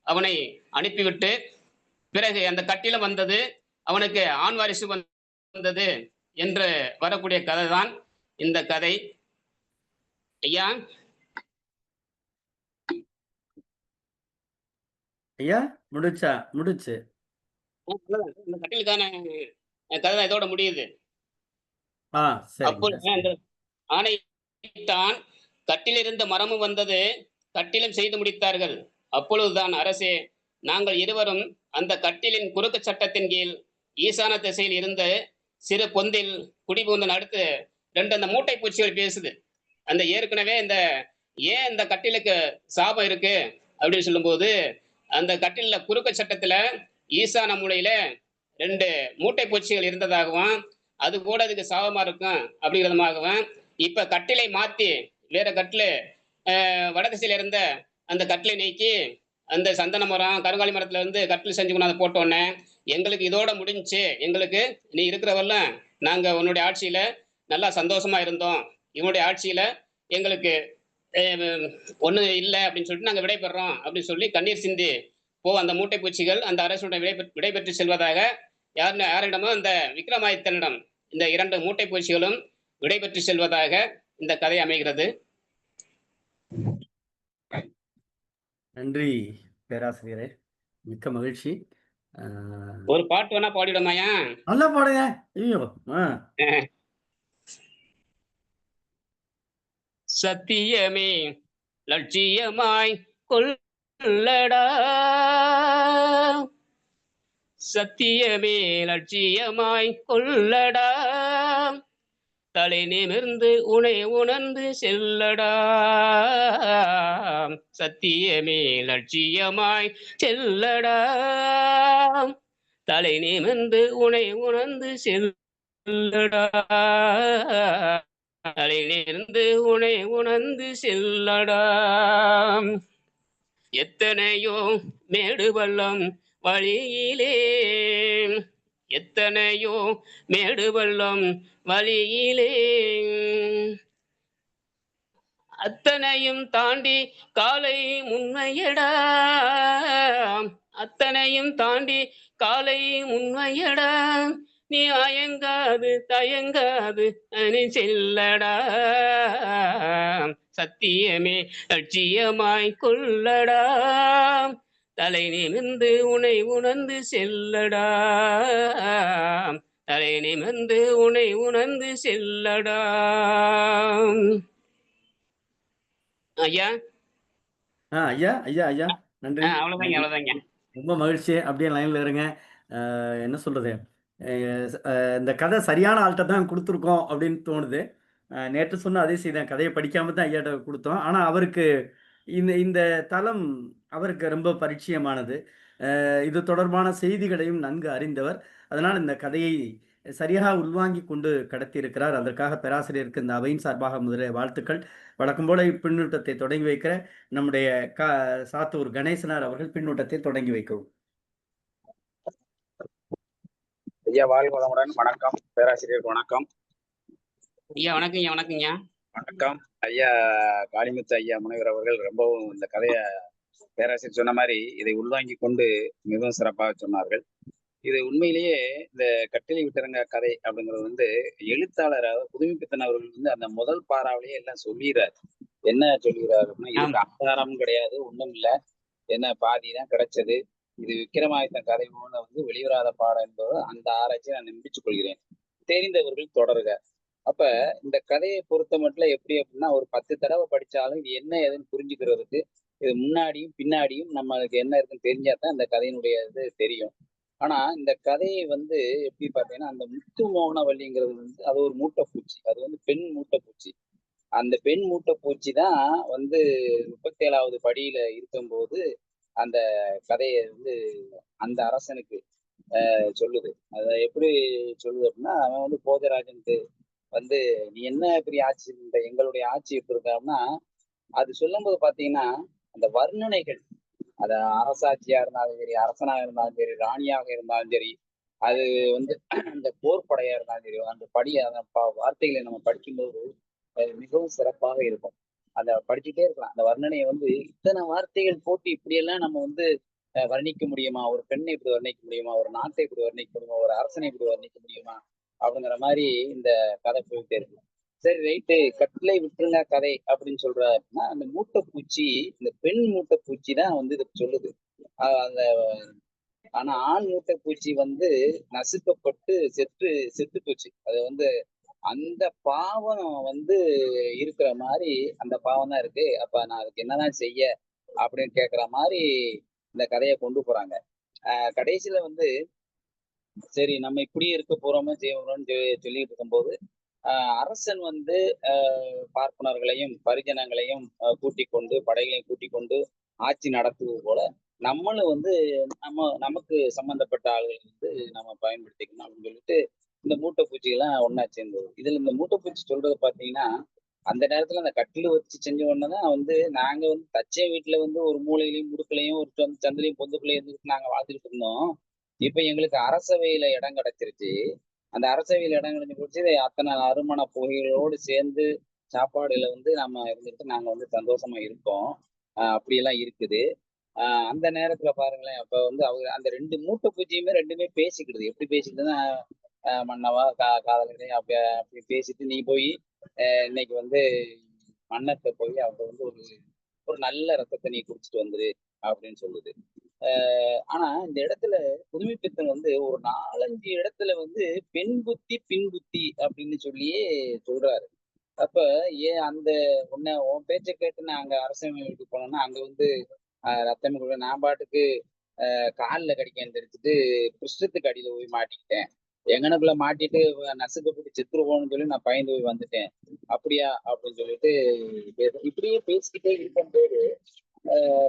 அவனை அனுப்பிவிட்டு பிறகு அந்த கட்டிலம் வந்தது, அவனுக்கு ஆண் வாரிசு வந்தது என்று வரக்கூடிய கதை தான் இந்த கதை. ஐயா முடிச்சு இந்த கட்டிலுக்கான கதை இதோட முடியுது. அப்பொழுது ஆணைத்தான் கட்டிலிருந்த மரமும் வந்தது, கட்டிலும் செய்து முடித்தார்கள். அப்பொழுதுதான் அரசே, நாங்கள் இருவரும் அந்த கட்டிலின் குறுக்கு சட்டத்தின் கீழ் ஈசான திசையில் இருந்த சிறு பொந்தில் குடிபுகுந்தன். அடுத்து 2 அந்த மூட்டை பூச்சிகள் பேசுது. அந்த ஏற்கனவே ஏன் இந்த கட்டிலுக்கு சாபம் இருக்கு அப்படின்னு சொல்லும்போது, அந்த கட்டில குறுக்கு சட்டத்துல ஈசான மூலையில 2 மூட்டை பூச்சிகள் இருந்ததாகவும் அது கூட அதுக்கு சாபமா இருக்கும் அப்படிங்கிறதுமாகவும் இப்ப கட்டிலை மாத்தி வேற கட்டில வடதிசையில இருந்த அந்த கட்டிலை நீக்கி அந்த சந்தன மரம் கருங்காலி மரத்துல இருந்து கட்டில் செஞ்சு கொண்டாந்து போட்டோன்னே எங்களுக்கு இதோட முடிஞ்சுச்சு, எங்களுக்கு நீ இருக்கிறவரெல்லாம் நாங்க உன்னுடைய ஆட்சியில நல்லா சந்தோஷமா இருந்தோம், இவனுடைய ஆட்சியில எங்களுக்கு ஒண்ணு இல்ல அப்படின்னு சொல்லிட்டு நாங்க விடைபெறுறோம் அப்படின்னு சொல்லி கண்ணீர் சிந்தி அந்த மூட்டை பூச்சிகள் அந்த அரசுடன் விடைபெற்று செல்வதாக யாரிடமோ அந்த விக்ரமாதித்தனிடம் இந்த 2 மூட்டை பூச்சிகளும் விடைபெற்று செல்வதாக இந்த கதை அமைகிறது. நன்றி பேராசிரியரே, மிக்க மகிழ்ச்சி. ஒரு பாட்டு வேணா பாடிடுமாயா? நல்லா பாடுங்க. ஐயோ. சத்தியமே லட்சியமாய் கொள்ளடா, சத்தியமே லட்சியமாய் கொள்ளடா, தலை நிமிர்ந்து உனை உணர்ந்து செல்லடா, சத்தியமே லட்சியமாய் செல்லடா, தலை நிமிர்ந்து உனை உணர்ந்து செல்லடா, தலையிலிருந்து உனை உணர்ந்து செல்லடா. எத்தனையோ மேடு பள்ளம் வழியிலே, எத்தனையோ மேடு பள்ளம் வழியிலே, அத்தனையும் தாண்டி காலை முன்மையடா, அத்தனையும் தாண்டி காலை முன்மையடா, நீ அயங்காது தயங்காது அணி செல்லடா, சத்தியமே லட்சியமாய் கொள்ளடா, தலை நிமிர்ந்து உனை உணர்ந்து செல்லடா, தலை நிமிர்ந்து உனை உணர்ந்து செல்லடா. ஐயா ஐயா ஐயா ஐயா நன்றி. அவ்வளவுதாங்க அவ்வளவுதாங்க. ரொம்ப மகிழ்ச்சி. அப்படியே லைன்ல இருங்க. என்ன சொல்றது, இந்த கதை சரியான ஆள்கிட்ட தான் கொடுத்துருக்கோம் அப்படின்னு தோணுது. நேற்று சொன்ன அதே செய்தி, கதையை படிக்காம தான் ஐயாட்ட கொடுத்தோம். ஆனால் அவருக்கு இந்த இந்த தளம் அவருக்கு ரொம்ப பரிச்சயமானது. இது தொடர்பான செய்திகளையும் நன்கு அறிந்தவர். அதனால் இந்த கதையை சரியாக உள்வாங்கி கொண்டு கடத்தியிருக்கிறார். அதற்காக பேராசிரியருக்கு இந்த அவையின் சார்பாக முதலிய வாழ்த்துக்கள். வழக்கம் போல பின்னூட்டத்தை தொடங்கி வைக்கிற நம்முடைய சாத்தூர் கணேசனார் அவர்கள் பின்னூட்டத்தை தொடங்கி வைக்கவும். ஐயா வாழ்க வளமுடன். வணக்கம் பேராசிரியர். வணக்கம் ஐயா. வணக்கம் வணக்கங்க. வணக்கம் ஐயா. காளிமுத்து ஐயா முனைவர் அவர்கள் ரொம்பவும் இந்த கதையை பேராசிரியர் சொன்ன மாதிரி இதை உள்வாங்கி கொண்டு மிகவும் சிறப்பாக சொன்னார்கள். இது உண்மையிலேயே இந்த கட்டிலை விட்டுறங்க கதை அப்படிங்கிறது வந்து எழுத்தாளர் புதுமைப்பித்தன் அவர்கள் அந்த முதல் பாராவிலேயே எல்லாம் சொல்லிடுறாரு. என்ன சொல்லிடுறாரு அப்படின்னா, இதுக்கு ஆதாரம் கிடையாது, ஒண்ணும் இல்லை, என்ன பாதி தான் கிடைச்சது, இது விக்ரமாதித்தன் கதை போல வெளிவராத பாடம் என்பது அந்த ஆராய்ச்சியை நான் நம்பிச்சுக் கொள்கிறேன், தெரிந்தவர்கள் தொடருக. அப்ப இந்த கதையை பொறுத்த மட்டும் எப்படி அப்படின்னா, ஒரு 10 தடவை படிச்சாலும் இது என்ன ஏதுன்னு புரிஞ்சுக்கிறதுக்கு இது முன்னாடியும் பின்னாடியும் நம்மளுக்கு என்ன இருக்குன்னு தெரிஞ்சாதான் இந்த கதையினுடைய இது தெரியும். ஆனா இந்த கதையை எப்படி பாத்தீங்கன்னா, அந்த முத்து மோகனவல்லிங்கிறது அது ஒரு மூட்டைப்பூச்சி, அது பெண் மூட்டைப்பூச்சி. அந்த பெண் மூட்டைப்பூச்சி தான் 37வது படியில இருக்கும்போது அந்த கதையை அந்த அரசனுக்கு சொல்லுது. அத எப்படி சொல்லுது அப்படின்னா, அவன் போஜராஜனுக்கு நீ என்ன பெரிய ஆட்சி, எங்களுடைய ஆட்சி எப்படி இருக்காருன்னா, அது சொல்லும் போது பாத்தீங்கன்னா அந்த வர்ணனைகள், அது அரசாட்சியா இருந்தாலும் சரி, அரசனாக இருந்தாலும் சரி, ராணியாக இருந்தாலும் சரி, அது அந்த போர்ப்படையா இருந்தாலும் சரி, அந்த வார்த்தைகளை நம்ம படிக்கும்போது மிகவும் சிறப்பாக இருக்கும். அதை படிச்சுட்டே இருக்கலாம். அந்த வர்ணனையை இத்தனை வார்த்தைகள் போட்டு இப்படியெல்லாம் நம்ம வர்ணிக்க முடியுமா? ஒரு பெண்ணை இப்படி வர்ணிக்க முடியுமா? ஒரு நாட்டை இப்படி வர்ணிக்க முடியுமா? ஒரு அரசனை இப்படி வர்ணிக்க முடியுமா? அப்படிங்கிற மாதிரி இந்த கதை போயிட்டே இருக்கு. சரி, ரைட்டு, கட்டிலை விட்டுருங்க கதை அப்படின்னு சொல்றாருன்னா, அந்த மூட்டைப்பூச்சி, இந்த பெண் மூட்டைப்பூச்சி தான் இது சொல்லுது. அந்த ஆனா ஆண் மூட்டைப்பூச்சி நசுக்கப்பட்டு செத்து போச்சு. அது அந்த பாவம் இருக்கிற மாதிரி அந்த பாவம் தான் இருக்கு. அப்ப நான் அதுக்கு என்னதான் செய்ய அப்படின்னு கேட்கிற மாதிரி இந்த கதையை கொண்டு போறாங்க. கடைசியில சரி நம்ம இப்படியே இருக்க போறோமோ செய்வோம்னு சொல்லிட்டு இருக்கும்போது அரசன் பார்ப்பனர்களையும் பரிஜனங்களையும் கூட்டிக் கொண்டு, படைகளையும் கூட்டிக் கொண்டு ஆட்சி நடத்துவது போல நம்மளும் நமக்கு சம்பந்தப்பட்ட ஆளுகள் நம்ம பயன்படுத்திக்கணும் அப்படின்னு சொல்லிட்டு இந்த மூட்டைப்பூச்சிகள்லாம் ஒன்னா சேர்ந்தது. இதுல இந்த மூட்டைப்பூச்சி சொல்றது பாத்தீங்கன்னா, அந்த நேரத்துல அந்த கட்டில வச்சு செஞ்ச உடனேதான் நாங்க தச்சை வீட்டுல ஒரு மூலையிலையும் முடுக்கலையும் ஒரு சந்திலையும் பொந்துக்குள்ளேயும் இருந்துட்டு நாங்க வாழ்ந்துட்டு இருந்தோம். இப்ப எங்களுக்கு அரசவையில இடம் கிடைச்சிருச்சு. அந்த அரசவையில் இடம் கிடைச்சு போச்சு. அத்தனை அருமண புகைகளோடு சேர்ந்து சாப்பாடுல வந்து நம்ம இருந்துட்டு நாங்க வந்து சந்தோஷமா இருக்கோம். அப்படியெல்லாம் இருக்குது. அந்த நேரத்துல பாருங்களேன், அப்ப வந்து அவங்க அந்த 2 மூட்டை பூச்சியுமே 2மே பேசிக்கிடுது. எப்படி பேசிக்குதுன்னா, "மன்னவா, காதலனே" அப்படி பேசிட்டு, "நீ போயி இன்னைக்கு வந்து மன்னத்த போய் அவங்க வந்து ஒரு ஒரு நல்ல ரத்தத்த நீ குடிச்சிட்டு வந்துரு" அப்படின்னு சொல்லுது. ஆனா இந்த இடத்துல புதுமைப்பித்தன் வந்து ஒரு 4, 5 இடத்துல வந்து பெண் புத்தி, பின் புத்தி அப்படின்னு சொல்லியே சொல்றாரு. அப்ப ஏன் அந்த உன் பேச்ச கேட்டு நான் அங்க அரசன் வீட்டுக்கு போனேன்னா, அங்க வந்து ரத்தம் கூட நான் பாட்டுக்கு கால்ல கடிக்கான்னு தெரிஞ்சுட்டு பிருஷ்டத்துக்கு அடியில போய் மாட்டிக்கிட்டேன். எங்கனக்குள்ள மாட்டிட்டு நசுக்கப்பட்டு செத்துருவோம்னு சொல்லி நான் பயந்து போய் வந்துட்டேன். அப்படியா? அப்படின்னு சொல்லிட்டு இப்படியே பேசிக்கிட்டே இருக்கும்போது,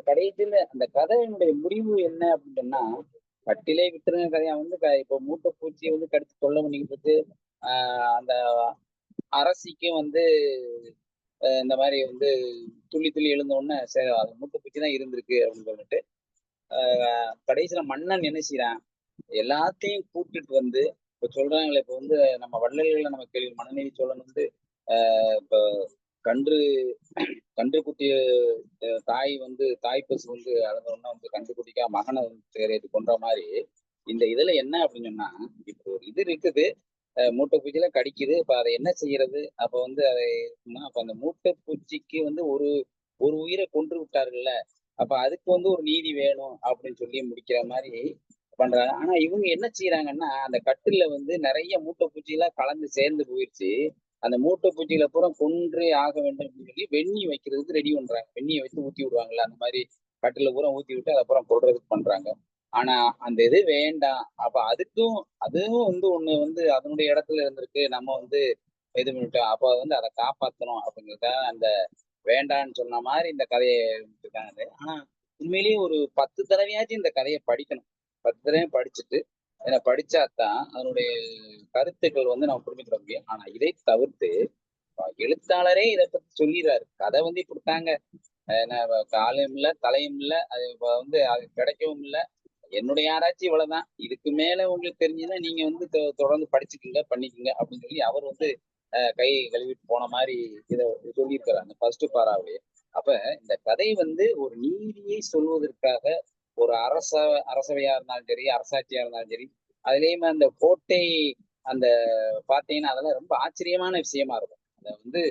கடைசியில அந்த கதையினுடைய முடிவு என்ன அப்படின்னு சொன்னா, கட்டிலே விட்டுருங்க கதையா வந்து இப்போ மூட்டை பூச்சிய வந்து கடிச்சு தொல்லை பண்ணிக்கிட்டு இருக்கு. அந்த அரசிக்கும் வந்து இந்த மாரி வந்து துள்ளி துள்ளி எழுந்த உடனே, சரி அது மூட்டை பூச்சி தான் இருந்திருக்கு அப்படின்னு சொல்லிட்டு, கடைசியில மன்னன் என்ன செய்றான், எல்லாத்தையும் கூட்டிட்டு வந்து இப்ப சொல்றாங்களே, இப்ப வந்து நம்ம வள்ளல்கள்ல நம்ம கேள்வி மனுநீதி சோழன் வந்து இப்ப கன்று கன்றுக்குட்டிய தாய் வந்து தாய் பசு வந்து அழுதோன்னா வந்து கன்றுக்குட்டிக்கா மகனை தேடிட்டு கொன்ற மாரி, இந்த இதுல என்ன அப்படின்னு சொன்னா, இப்போ ஒரு இது இருக்குது. மூட்டை பூச்சியில கடிக்குது. இப்ப அதை என்ன செய்யறது? அப்ப வந்து அப்ப அந்த மூட்டை பூச்சிக்கு வந்து ஒரு ஒரு உயிரை கொன்று விட்டார்கள்ல. அப்ப அதுக்கு வந்து ஒரு நீதி வேணும் அப்படின்னு சொல்லி முடிக்கிற மாரி பண்றாங்க. ஆனா இவங்க என்ன செய்யறாங்கன்னா, அந்த கட்டில்ல வந்து நெறைய மூட்டை பூச்சிலாம் கலந்து சேர்ந்து போயிருச்சு. அந்த மூட்டை பூச்சிகள பூரா கொன்றே ஆக வேண்டும் அப்படின்னு சொல்லி வெந்நீ வைக்கிறதுக்கு ரெடி பண்றாங்க. வெந்நிய வச்சு ஊத்தி விடுவாங்கல்ல, அந்த மாரி கட்டில்ல பூரா ஊத்தி விட்டு அப்புறம் கொல்றதுக்கு பண்றாங்க. ஆனா அந்த இது வேண்டாம். அப்ப அதுவும் வந்து ஒண்ணு வந்து அதனுடைய இடத்துல இருந்திருக்கு. நம்ம வந்து இது பண்ணிட்டோம். அப்ப வந்து அத காப்பாத்தணும் அப்படிங்கிறதுக்காக அந்த வேண்டான்னு சொன்ன மாரி இந்த கதைய எடுத்திருக்காங்க. ஆனா உண்மையிலேயே ஒரு 10 தடவையாச்சும் இந்த கதைய படிக்கணும். 10 தடவையும் படிச்சுட்டு, ஏன்னா படிச்சாத்தான் அதனுடைய கருத்துக்கள் வந்து நம்ம புரிஞ்சுக்கிட முடியும். ஆனா இதை தவிர்த்து எழுத்தாளரே இத பத்தி சொல்லிறாரு. கதை வந்து இப்படித்தாங்க. ஏன்னா காலும் இல்ல, தலையும் இல்ல. அது இப்ப வந்து அது கிடைக்கவும் இல்ல. என்னுடைய ஆராய்ச்சி இவ்வளவுதான். இதுக்கு மேல உங்களுக்கு தெரிஞ்சதுன்னா நீங்க வந்து தொடர்ந்து படிச்சுக்கங்க, பண்ணிக்கங்க அப்படின்னு சொல்லி அவர் வந்து கை கழுவிட்டு போன மாரி இத சொல்லியிருக்கிறார் அந்த ஃபர்ஸ்ட் பாராவிலேயே. அப்ப இந்த கதை வந்து ஒரு நீதியை சொல்வதற்காக ஒரு அரசவையா இருந்தாலும் சரி, அரசாட்சியா இருந்தாலும் சரி, அதுலயுமே அந்த கோட்டை அந்த பாத்தீங்கன்னா அதெல்லாம் ரொம்ப ஆச்சரியமான விஷயமா இருக்கும். அத வந்து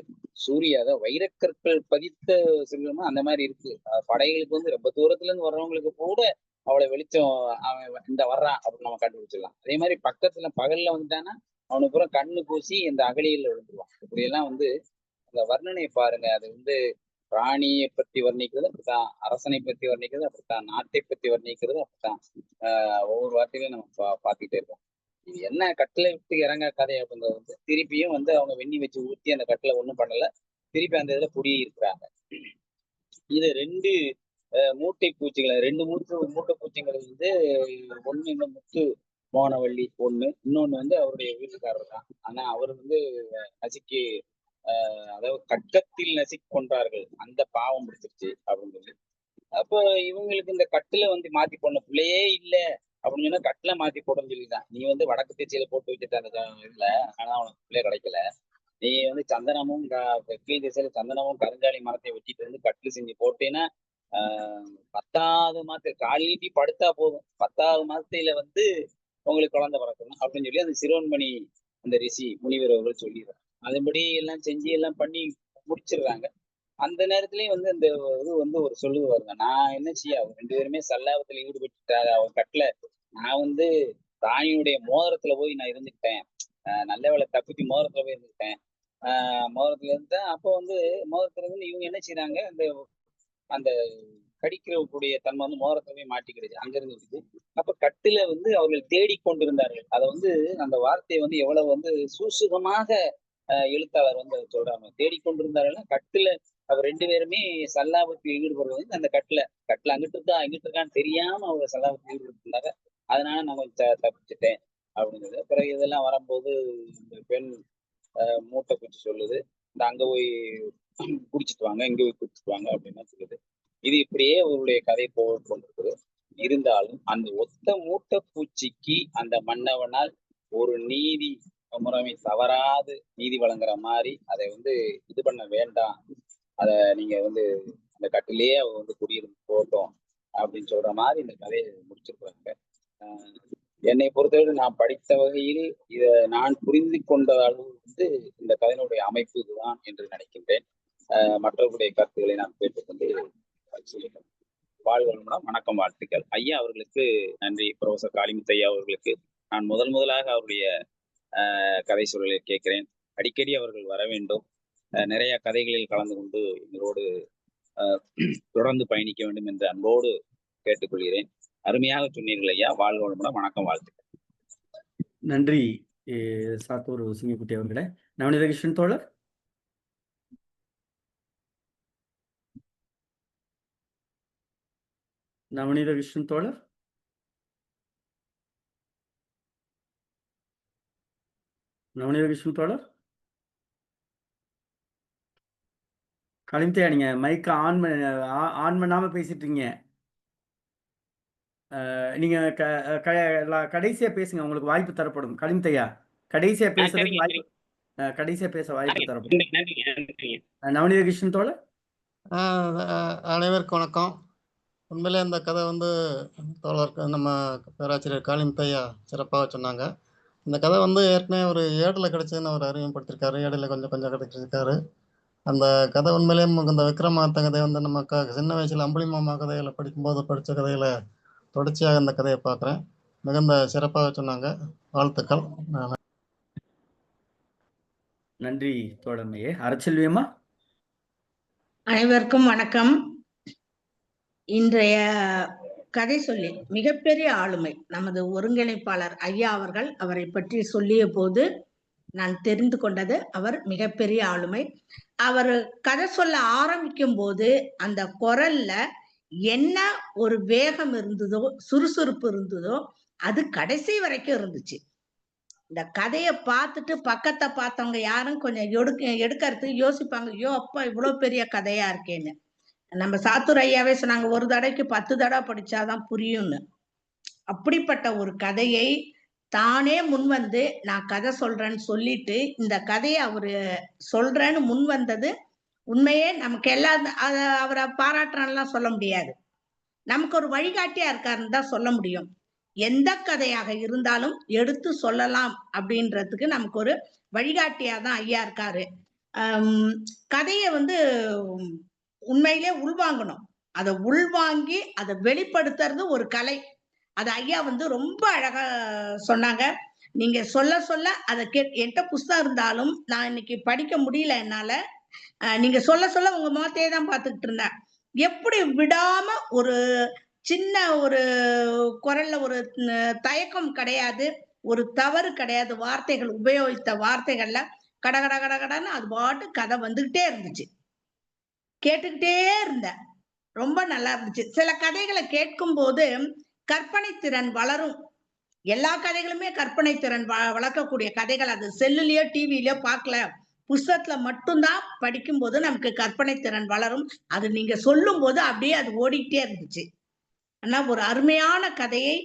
அத வைரக்கற்கள் பதித்த செல்வமா அந்த மாதிரி இருக்கு. படைகளுக்கு வந்து ரொம்ப தூரத்துல இருந்து வர்றவங்களுக்கு கூட அவ்வளவு வெளிச்சம், அவன் இந்த வர்றான் அப்படின்னு நம்ம கண்டுபிடிச்சிடலாம். அதே மாதிரி பக்கத்துல பகல்ல வந்துட்டான்னா அவனுக்கு பூரா கண்ணு பூசி இந்த அகழியில விழுந்துருவான். இப்படி எல்லாம் வந்து அந்த வர்ணனை பாருங்க. அது வந்து ராணியை பத்தி வர்ணிக்கிறது அப்படித்தான், அரசனை பத்தி வர்ணிக்கிறது அப்படித்தான், நாட்டை பத்தி வர்ணிக்கிறது அப்படித்தான். ஒவ்வொரு வார்த்தையிலையும் நம்ம பார்த்துக்கிட்டே இருக்கோம். இது என்ன கட்டில விட்டு இறங்க கதை அப்படின்றது வந்து திருப்பியும் வந்து அவங்க வெந்நி வச்சு ஊத்தி அந்த கட்டில ஒண்ணும் பண்ணல. திருப்பி அந்த இதுல குடியே இருக்கிறாங்க. இது 2 மூட்டை பூச்சிகள், 2 மூட்டை பூச்சிகள் வந்து ஒண்ணு இந்த முத்து மோனவள்ளி ஒண்ணு, இன்னொன்னு வந்து அவருடைய வீட்டுக்காரர் தான். ஆனா அவர் வந்து நசுக்கி அதாவது கட்டத்தில் நசுக்கி கொன்றார்கள். அந்த பாவம் பிடிச்சிருச்சு அப்படின்னு சொல்லி. அப்போ இவங்களுக்கு இந்த கட்டில வந்து மாத்தி போடணும். பிள்ளையே இல்ல அப்படின்னு சொன்னா கட்டில மாத்தி போடணும்னு சொல்லிதான். நீ வந்து வடக்கு திசையில போட்டு வச்சுட்ட அந்த இதுல, ஆனா உனக்கு பிள்ளை கிடைக்கல. நீ வந்து சந்தனமும் கீழ் திசையில சந்தனமும் கருங்காலி மரத்தை வெட்டிட்டு வந்து கட்டில் செஞ்சு போட்டேன்னா, 10வது மாதத்துல கால் நீட்டி படுத்தா போதும். 10வது மாதத்துல வந்து உங்களுக்கு குழந்தை பிறக்கணும் அப்படின்னு சொல்லி அந்த சிரோன்மணி அந்த ரிஷி முனிவர் அவர்கள் சொல்லிடுறாங்க. அதன்படி எல்லாம் செஞ்சு எல்லாம் பண்ணி முடிச்சிடுறாங்க. அந்த நேரத்திலயும் வந்து அந்த இது வந்து ஒரு சொல்லுது வருங்க. நான் என்ன செய்ய, அவங்க 2 பேருமே சல்லாபத்துல ஈடுபட்டுட்டாங்க. அவங்க கட்டுல நான் வந்து ராணியுடைய மோதிரத்துல போய் நான் இருந்துக்கிட்டேன். நல்ல வேளை தப்பிச்சு மோதிரத்துல போய் இருந்துக்கிட்டேன். மோதிரத்துல இருந்துட்டேன். அப்போ வந்து மோதிரத்துல இருந்து இவங்க என்ன செய்றாங்க, அந்த அந்த கடிக்கக்கூடிய தன்மை வந்து மோதிரத்துல போய் மாட்டிக்கிடுச்சு. அங்கிருந்து இருக்குது. அப்ப கட்டில வந்து அவர்கள் தேடிக்கொண்டிருந்தார்கள். அத வந்து அந்த வார்த்தையை வந்து எவ்வளவு வந்து சூசுகமாக எழுத்தாளர் வந்து சொல்றாங்க. தேடிக்கொண்டிருந்தாருன்னா கட்டுல அவர் 2 பேருமே சல்லாபத்தில் ஈடுபடுறது வந்து அந்த கட்டுல அங்கிட்டு இருக்கா இங்கிட்டு இருக்கான்னு தெரியாம அவங்க சல்லாபத்தில் ஈடுபட்டிருந்தாங்க. அதனால நான் கொஞ்சம் தப்பிச்சுட்டேன் அப்படிங்கிறது. பிறகு இதெல்லாம் வரும்போது இந்த பெண் மூட்டை குச்சி சொல்லுது. இந்த அங்க போய் குடிச்சிட்டு வாங்க, இங்க போய் குடிச்சிட்டு வாங்க அப்படின்னு சொல்லுது. இது இப்படியே அவருடைய கதை போக கொண்டிருக்குது. இருந்தாலும் அந்த ஒத்த மூட்டை பூச்சிக்கு அந்த மன்னவனால் ஒரு நீதி முறைமை தவறாது நீதி வழங்குற மாதிரி அதை இது பண்ண வேண்டாம். அதை நீங்க அந்த கட்டிலேயே அவ குடியிருந்து போட்டோம் அப்படின்னு சொல்ற மாதிரி இந்த கதையை முடிச்சிருக்காங்க. என்னை பொறுத்தவரை நான் படித்த வகையில் இதை நான் புரிந்து கொண்ட அளவு இந்த கதையினுடைய அமைப்பு இதுதான் என்று நினைக்கின்றேன். மற்றவர்களுடைய கருத்துக்களை நான் கேட்டுக்கொண்டு சொல்லிட்டேன். வாழ்வளமுடன், வணக்கம், வாழ்த்துக்கள். ஐயா அவர்களுக்கு நன்றி. புரொஃபசர் காளிமுத்து ஐயா அவர்களுக்கு நான் முதலாக அவருடைய கதை சூழலை கேட்கிறேன். அடிக்கடி அவர்கள் வர வேண்டும். நிறைய கதைகளில் கலந்து கொண்டு எங்களோடு தொடர்ந்து பயணிக்க வேண்டும் என்று அன்போடு கேட்டுக்கொள்கிறேன். அருமையாக சொன்னீர்கள் ஐயா. வாழ்க வளமுடன், வணக்கம், வாழ்த்துக்கள். நன்றி சாத்தூர் சிங்கக்குட்டி அவர்களே. நவநீத கிருஷ்ணன் தோழர். நவநீத கிருஷ்ணன் தோழர். நவநீத கிருஷ்ணன் தோழர். கலிம்தையா, நீங்க மைக்க ஆன் பண்ணாம பேசிட்டு இருக்கீங்க. நீங்க கடைசியா பேசுங்க, உங்களுக்கு வாய்ப்பு தரப்படும். கலிம்தையா, கடைசியா பேசுறதுக்கு வாய்ப்பு, கடைசியா பேச வாய்ப்பு தரப்படும். நவநீத கிருஷ்ணன் தோழர். அனைவருக்கும் வணக்கம். உண்மையிலே அந்த கதை தோழர் நம்ம பேராசிரியர் காளிமுத்தையா சிறப்பாக சொன்னாங்க. இந்த கதை ஏற்கனவே ஒரு ஏடில் கிடைச்சதுன்னு அவர் அறிமுகப்படுத்திருக்காரு. ஏடில் கொஞ்சம் கிடைச்சிருக்காரு. அந்த கதை உண்மையிலேயே இந்த விக்ரமாத்த கதை நம்ம சின்ன வயசுல அம்புலி மாமா கதைகளை படிக்கும்போது படித்த கதையில தொடர்ச்சியாக இந்த கதையை பார்க்குறேன். மிகுந்த சிறப்பாக சொன்னாங்க. வாழ்த்துக்கள். நன்றி தோழமையே. அரச்செல்வியம்மா. அனைவருக்கும் வணக்கம். இன்றைய கதை சொல்லி மிகப்பெரிய ஆளுமை நமது ஒருங்கிணைப்பாளர் ஐயா அவர்கள் அவரை பற்றி சொல்லிய போது நான் தெரிந்து கொண்டது அவர் மிகப்பெரிய ஆளுமை. அவர் கதை சொல்ல ஆரம்பிக்கும் போது அந்த குரல்ல என்ன ஒரு வேகம் இருந்ததோ, சுறுசுறுப்பு இருந்ததோ, அது கடைசி வரைக்கும் இருந்துச்சு. இந்த கதையை பார்த்துட்டு பக்கத்தை பார்த்தவங்க யாரும் கொஞ்சம் எடுக்கிறதுக்கு யோசிப்பாங்க, ஐயோ அப்பா இவ்வளவு பெரிய கதையா இருக்கேன்னு. நம்ம சாத்தூர் ஐயாவே சொன்னாங்க, ஒரு தடவைக்கு 10 தடவை படிச்சாதான் புரியும்னு. அப்படிப்பட்ட ஒரு கதையை தானே முன்வந்து நான் கதை சொல்றேன்னு சொல்லிட்டு இந்த கதையை அவரு சொல்றேன்னு முன் வந்தது உண்மையே நமக்கு எல்லாம் அவரை பாராட்டுறான்லாம் சொல்ல முடியாது. நமக்கு ஒரு வழிகாட்டியா இருக்காருன்னு தான் சொல்ல முடியும். எந்த கதையாக இருந்தாலும் எடுத்து சொல்லலாம் அப்படின்றதுக்கு நமக்கு ஒரு வழிகாட்டியா தான் ஐயா இருக்காரு. கதையை உண்மையிலே உள்வாங்கணும். அதை உள்வாங்கி அதை வெளிப்படுத்துறது ஒரு கலை. அது ஐயா ரொம்ப அழகா சொன்னாங்க. நீங்க சொல்ல சொல்ல அதை என்கிட்ட புஸ்தகம் இருந்தாலும் நான் இன்னைக்கு படிக்க முடியல என்னால. நீங்க சொல்ல சொல்ல உங்க முகத்தையே தான் பார்த்துக்கிட்டு இருந்தேன். எப்படி விடாம ஒரு சின்ன ஒரு குரல்ல ஒரு தயக்கம் கிடையாது, ஒரு தவறு கிடையாது. வார்த்தைகள் உபயோகித்த வார்த்தைகள்ல கடகட கடகடன்னு அது பாட்டு கதை வந்துகிட்டே இருந்துச்சு. கேட்டுக்கிட்டே இருந்தேன். ரொம்ப நல்லா இருந்துச்சு. சில கதைகளை கேட்கும் போது கற்பனை திறன் வளரும். எல்லா கதைகளுமே கற்பனை திறன் வளர்க்கக்கூடிய கதைகள். அது செல்லுலயோ டிவிலயோ பார்க்கல, புஸ்தகத்துல மட்டும்தான் படிக்கும் போது நமக்கு கற்பனை திறன் வளரும். அது நீங்க சொல்லும் போது அப்படியே அது ஓடிக்கிட்டே இருந்துச்சு. ஆனா ஒரு அருமையான கதையை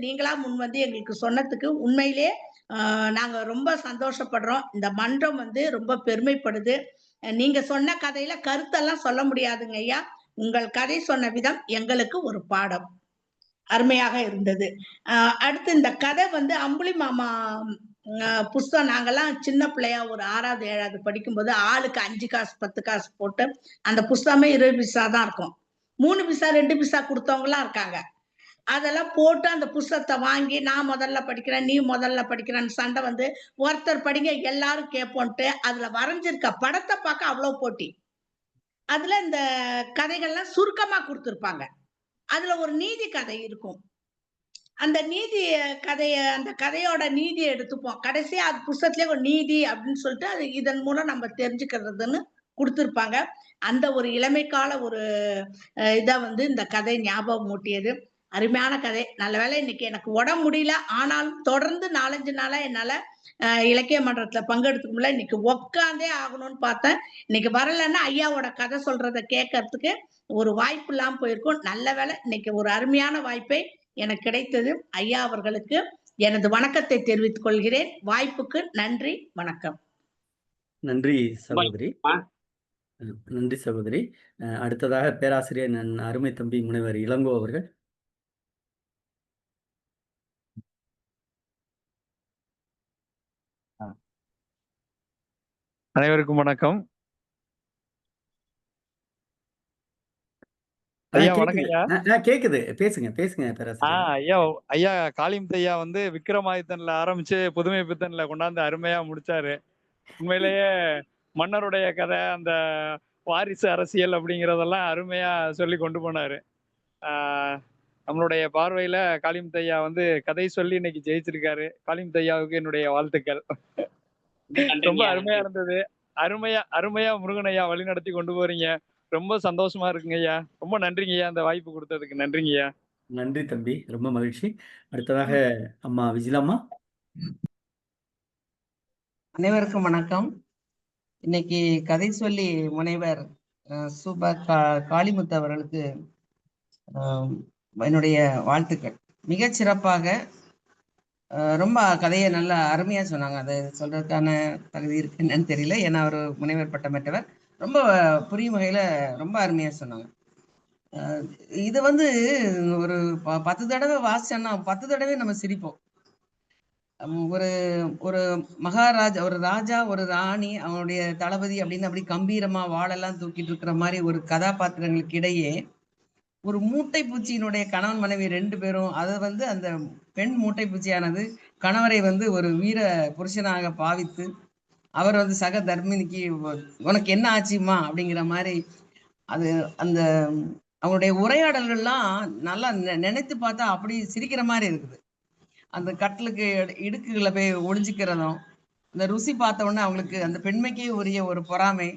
நீங்களா முன் எங்களுக்கு சொன்னதுக்கு உண்மையிலே நாங்க ரொம்ப சந்தோஷப்படுறோம். இந்த மன்றம் ரொம்ப பெருமைப்படுது. நீங்க சொன்ன கதையில கருத்தெல்லாம் சொல்ல முடியாதுங்க ஐயா. உங்கள் கதை சொன்ன விதம் எங்களுக்கு ஒரு பாடம். அருமையாக இருந்தது. அடுத்து இந்த கதை அம்புலி மாமா புஸ்தகம் நாங்கெல்லாம் சின்ன பிள்ளையா ஒரு 6வது 7வது படிக்கும்போது ஆளுக்கு 5 காசு 10 காசு போட்டு அந்த புஸ்தகமே 20 பைசா தான் இருக்கும். 3 பைசா 2 பைசா கொடுத்தவங்கலாம் இருக்காங்க. அதெல்லாம் போட்டு அந்த புஸ்தகத்தை வாங்கி நான் முதல்ல படிக்கிறேன், நீ முதல்ல படிக்கிறேன்னு சண்டை ஒருத்தர் படிங்க எல்லாரும் கேட்போன்ட்டு அதுல வரைஞ்சிருக்க படத்தை பார்க்க அவ்வளவு போட்டி. அதுல இந்த கதைகள்லாம் சுருக்கமா கொடுத்திருப்பாங்க. அதுல ஒரு நீதி கதை இருக்கும். அந்த நீதி அந்த கதையோட நீதியை எடுத்துப்போம். கடைசியா அது புஸ்தகத்திலே ஒரு நீதி அப்படின்னு சொல்லிட்டு அது இதன் மூலம் நம்ம தெரிஞ்சுக்கிறதுன்னு கொடுத்திருப்பாங்க. அந்த ஒரு இளமைக்கால ஒரு இதை இந்த கதை ஞாபகம் ஊட்டியது. அருமையான கதை. நல்ல வேளை இன்னைக்கு எனக்கு உடம்பு முடியல, ஆனாலும் தொடர்ந்து 4-5 நாளா என்னால இலக்கிய மன்றத்துல பங்கெடுத்துக்க முடியல. இன்னைக்கு உட்காந்தே ஆகணும்னு பார்த்தேன். இன்னைக்கு வரலன்னா ஐயாவோட கதை சொல்றதை கேட்கறதுக்கு ஒரு வாய்ப்பு இல்லாம போயிருக்கும். நல்ல வேளை இன்னைக்கு ஒரு அருமையான வாய்ப்பை எனக்கு கிடைத்தது. ஐயா அவர்களுக்கு எனது வணக்கத்தை தெரிவித்துக் கொள்கிறேன். வாய்ப்புக்கு நன்றி, வணக்கம். நன்றி சகோதரி. ஆ, நன்றி சகோதரி. அடுத்ததாக பேராசிரியர் அருமை தம்பி முனைவர் இளங்கோ அவர்கள். அனைவருக்கும் வணக்கம். ஐயா வணக்கம் ஐயா. கேக்குது. பேசுங்க பேராசிரியர். ஐயா ஐயா காளிமுத்து ஐயா வந்து விக்ரமாதித்தன்ல ஆரம்பிச்சு புதுமை பித்தன்ல கொண்டாந்து அருமையா முடிச்சாரு. உண்மையிலேயே மன்னருடைய கதை, அந்த வாரிசு அரசியல் அப்படிங்கிறதெல்லாம் அருமையா சொல்லி கொண்டு போனாரு. நம்மளுடைய பார்வையில காளிமுத்து ஐயா வந்து கதை சொல்லி இன்னைக்கு ஜெயிச்சிருக்காரு. காளிமுத்து ஐயாவுக்கு என்னுடைய வாழ்த்துக்கள். ரொம்ப அருமையா இருந்தது. அருமையா முருகன் ஐயா வழி நடத்தி கொண்டு போறீங்க. ரொம்ப சந்தோஷமா இருக்குங்க ஐயா. ரொம்ப நன்றிங்க ஐயா, அந்த வாய்ப்பு கொடுத்ததுக்கு நன்றிங்க ஐயா. நன்றி தம்பி, ரொம்ப மகிழ்ச்சி. அடுத்ததாக அம்மா விஜிலாம்மா. அனைவருக்கும் வணக்கம். இன்னைக்கு கதை சொல்லி முனைவர் சூப்பர் காளிமுத்து அவர்களுக்கு என்னுடைய வாழ்த்துக்கள். மிகச் சிறப்பாக ரொம்ப கதையை நல்லா அருமையா சொன்னாங்க. அதை சொல்றதுக்கான தகுதி இருக்கு என்னன்னு தெரியல, ஏன்னா அவர் முனைவர் பட்டம் பெற்றவர். ரொம்ப புரியும் வகையில ரொம்ப அருமையா சொன்னாங்க. இது வந்து ஒரு 10 தடவை வாசிச்சோன்னா 10 தடவை நம்ம சிரிப்போம். ஒரு ஒரு மகாராஜா, ஒரு ராஜா, ஒரு ராணி, அவனுடைய தளபதி அப்படின்னு அப்படி கம்பீரமா வாளெல்லாம் தூக்கிட்டு இருக்கிற மாதிரி ஒரு கதாபாத்திரங்களுக்கு இடையே ஒரு மூட்டை பூச்சியினுடைய கணவன் மனைவி 2 பேரும், அதை வந்து அந்த பெண் மூட்டை பூச்சியானது கணவரை வந்து ஒரு வீர புருஷனாக பாவித்து அவர் வந்து சக தர்மினிக்கு உனக்கு என்ன ஆச்சுமா அப்படிங்கிற மாதிரி அது அந்த அவங்களுடைய உரையாடல்கள்லாம் நல்லா நினைத்து பார்த்தா அப்படி சிரிக்கிற மாதிரி இருக்குது. அந்த கட்டலுக்கு இடுக்குகளை போய் ஒளிஞ்சிக்கிறதும், அந்த ருசி பார்த்த உடனே அவங்களுக்கு அந்த பெண்மைக்கே உரிய ஒரு பொறாமை.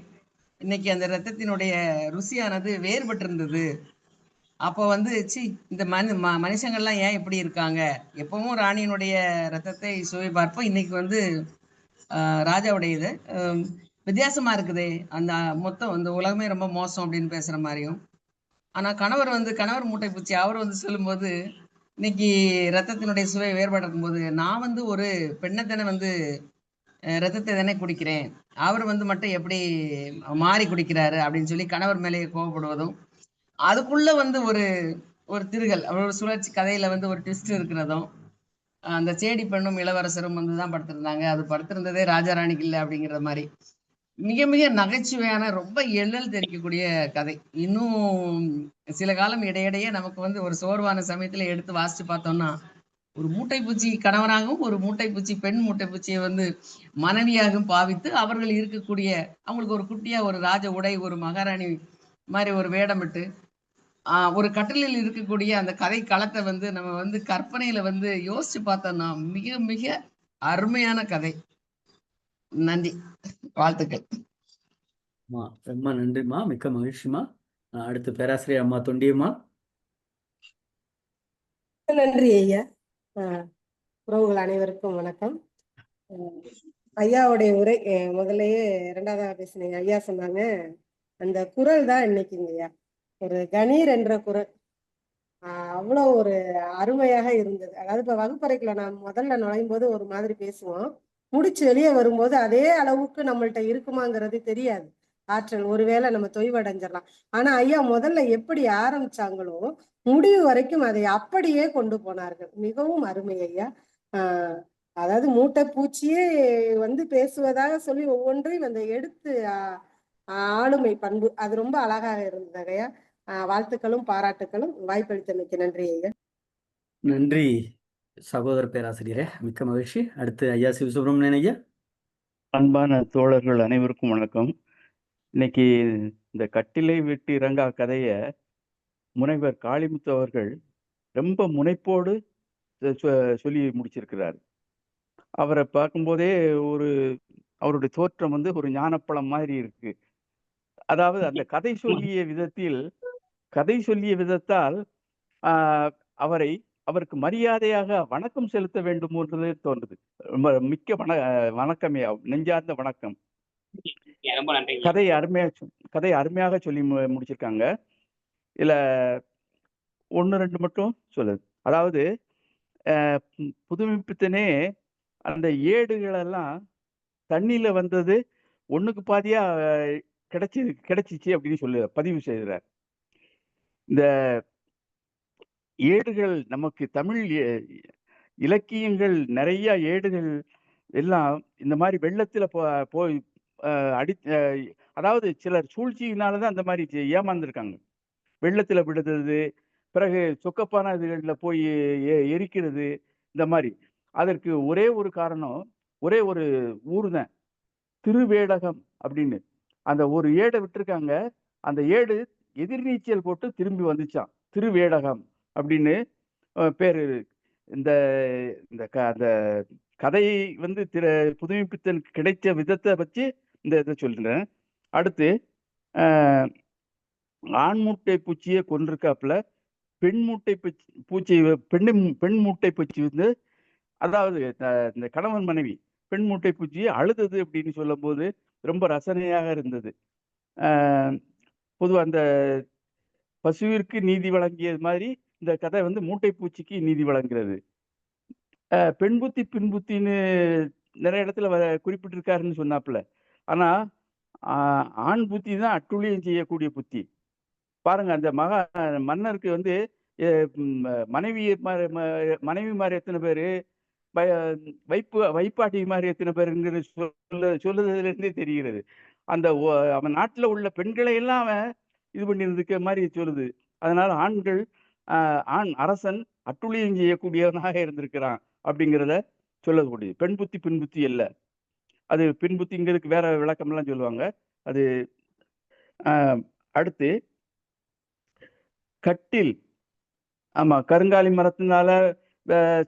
இன்னைக்கு அந்த ரத்தத்தினுடைய ருசியானது வேறுபட்டு இருந்தது. அப்போ வந்து இந்த மனுஷங்கள்லாம் ஏன் இப்படி இருக்காங்க, எப்பவும் ராணியினுடைய ரத்தத்தை சுவை பார்ப்போம், இன்னைக்கு வந்து ராஜாவுடைய இது வித்தியாசமா இருக்குதே, அந்த மொத்தம் இந்த உலகமே ரொம்ப மோசம் அப்படின்னு பேசுற மாதிரியும். ஆனா கணவர் மூட்டை பூச்சி அவர் வந்து சொல்லும்போது இன்னைக்கு ரத்தத்தினுடைய சுவை வேறுபாடு இருக்கும்போது, நான் வந்து ஒரு பெண்ணை தானே வந்து ரத்தத்தை தானே குடிக்கிறேன், அவர் வந்து மட்டும் எப்படி மாறி குடிக்கிறாரு அப்படின்னு சொல்லி கணவர் மேலேயே கோவப்படுவதும், அதுக்குள்ள வந்து ஒரு திருகல், ஒரு சுழற்சி கதையில வந்து ஒரு ட்விஸ்ட் இருக்கிறதும், அந்த சேடி பெண்ணும் இளவரசரும் வந்து தான் படுத்திருந்தாங்க, அது படுத்திருந்ததே ராஜா ராணிக்கு இல்லை அப்படிங்கிற மாதிரி மிக மிக நகைச்சுவையான ரொம்ப எண்ணல் தெரிக்கக்கூடிய கதை. இன்னும் சில காலம் இடையிடையே நமக்கு வந்து ஒரு சோர்வான சமயத்துல எடுத்து வாசிச்சு பார்த்தோம்னா, ஒரு மூட்டை பூச்சி கணவனாகவும் ஒரு மூட்டை பூச்சி பெண் மூட்டை பூச்சியை வந்து மனைவியாகவும் பாவித்து அவர்கள் இருக்கக்கூடிய அவங்களுக்கு ஒரு குட்டியா ஒரு ராஜ உடை, ஒரு மகாராணி மாதிரி ஒரு வேடமிட்டு ஒரு கட்டலில் இருக்கக்கூடிய அந்த கதை களத்தை வந்து நம்ம வந்து கற்பனையில வந்து யோசிச்சு பார்த்தோம்னா மிக மிக அருமையான கதை. நன்றி, வாழ்த்துக்கள். ரொம்ப நன்றிம்மா, மிக்க மகிழ்ச்சிமா. அடுத்து பேராசிரியர் அம்மா தொண்டியம்மா. நன்றி ஐயா. உறவுகள் அனைவருக்கும் வணக்கம். ஐயாவுடைய உரை முதலையே 2வதாக பேசினீங்க. ஐயா சொன்னாங்க அந்த குரல் தான் இன்னைக்குங்க ஐயா, ஒரு கணீர் என்ற குரல் அவ்வளோ ஒரு அருமையாக இருந்தது. அதாவது இப்ப வகுப்பறைக்குள்ள நான் முதல்ல நுழையும் போது ஒரு மாதிரி பேசுவோம், முடிச்சு வெளியே வரும்போது அதே அளவுக்கு நம்மள்ட்ட இருக்குமாங்கிறது தெரியாது. ஆற்றல் ஒருவேளை நம்ம தொய்வடைஞ்சிடலாம். ஆனா ஐயா முதல்ல எப்படி ஆரம்பிச்சாங்களோ முடிவு வரைக்கும் அதை அப்படியே கொண்டு போனார்கள். மிகவும் அருமை ஐயா. அதாவது மூட்டை பூச்சியே வந்து பேசுவதாக சொல்லி ஒவ்வொன்றையும் அந்த எடுத்து ஆளுமை பண்பு அது ரொம்ப அழகாக இருந்தது ஐயா. வாழ்த்துக்களும் பாராட்டுக்களும். வாய்ப்பளித்தமைக்கு நன்றி ஐயா. நன்றி சகோதர பேராசிரியரே, மிக்க மகிழ்ச்சி. அடுத்து ஐயா சிவசுப்ரமணியன் ஐயா. அன்பான தோழர்கள் அனைவருக்கும் வணக்கம். இன்னைக்கு இந்த கட்டிலை விட்டு இறங்கா கதைய முனைவர் காளிமுத்து அவர்கள் ரொம்ப முனைப்போடு சொல்லி முடிச்சிருக்கிறார். அவரை பார்க்கும்போதே அவருடைய தோற்றம் வந்து ஒரு ஞானப்பழம் மாதிரி இருக்கு. அதாவது அந்த கதை சொல்லிய விதத்தால் அவருக்கு மரியாதையாக வணக்கம் செலுத்த வேண்டும் என்றே தோன்றுது. மிக்க வணக்கமே, நெஞ்சார்ந்த வணக்கம். கதை அருமையாக சொல்லி முடிச்சிருக்காங்க. இதுல 1-2 மட்டும் சொல்லுது. அதாவது புதுமைப்பித்தனே அந்த ஏடுகளெல்லாம் தண்ணியில வந்தது ஒண்ணுக்கு பாதியா கிடைச்சிச்சு அப்படின்னு சொல்லி பதிவு செய்கிறார். இந்த ஏடுகள் நமக்கு தமிழ் இலக்கியங்கள் நிறைய ஏடுகள் எல்லாம் இந்த மாதிரி வெள்ளத்துல போய் அடி அதாவது சிலர் சூழ்ச்சியினாலதான் அந்த மாதிரி ஏமாந்துருக்காங்க. வெள்ளத்துல விடுறது, பிறகு சொக்கப்பான இதுகளில் போய் எரிக்கிறது, இந்த மாதிரி. அதற்கு ஒரே ஒரு காரணம், ஒரே ஒரு ஊர் தான், திருவேடகம் அப்படின்னு. அந்த ஒரு ஏடை விட்டுருக்காங்க, அந்த ஏடு எதிர்நீச்சல் போட்டு திரும்பி வந்துச்சான், திருவேடகம் அப்படின்னு பேரு. இந்த இந்த அந்த கதையை வந்து புதுமைப்பித்தன் கிடைச்ச விதத்தை வச்சு இந்த இதை சொல்றேன். அடுத்து ஆண் மூட்டை பூச்சியை கொண்டிருக்காப்புல பெண் மூட்டை பூச்சி பெண் மூட்டை பூச்சி வந்து, அதாவது இந்த கணவன் மனைவி பெண் மூட்டை பூச்சியை அழுதது அப்படின்னு சொல்லும் போது ரொம்ப ரசனையாக இருந்தது. பொதுவாக அந்த பசுவிற்கு நீதி வழங்கியது மாதிரி இந்த கதை வந்து மூட்டை பூச்சிக்கு நீதி வழங்குறது. பெண் புத்தி பின் புத்தின்னு நிறைய இடத்துல குறிப்பிட்டிருக்காருன்னு சொன்னாப்புல. ஆனா ஆண் புத்தி தான் அட்டுழியம் செய்யக்கூடிய புத்தி. பாருங்க, அந்த மன்னருக்கு வந்து மனைவி மாதிரி எத்தனை பேரு, வைப்பாட்டி மாதிரி எத்தனை பேருங்கிற சொல்லுறதுல இருந்தே தெரிகிறது. அந்த அவன் நாட்டுல உள்ள பெண்களை எல்லாம் அவன் இது பண்ணிருக்க மாதிரி சொல்லுது. அதனால ஆண் அரசன் அட்டுழியம் செய்யக்கூடியவனாக இருந்திருக்கிறான் அப்படிங்கிறத சொல்லக்கூடியது. பெண் புத்தி பின் புத்தி இல்லை, அது பின் புத்திங்கிறதுக்கு வேற விளக்கம்லாம் சொல்லுவாங்க. அது அடுத்து கட்டில். ஆமா, கருங்காலி மரத்தினால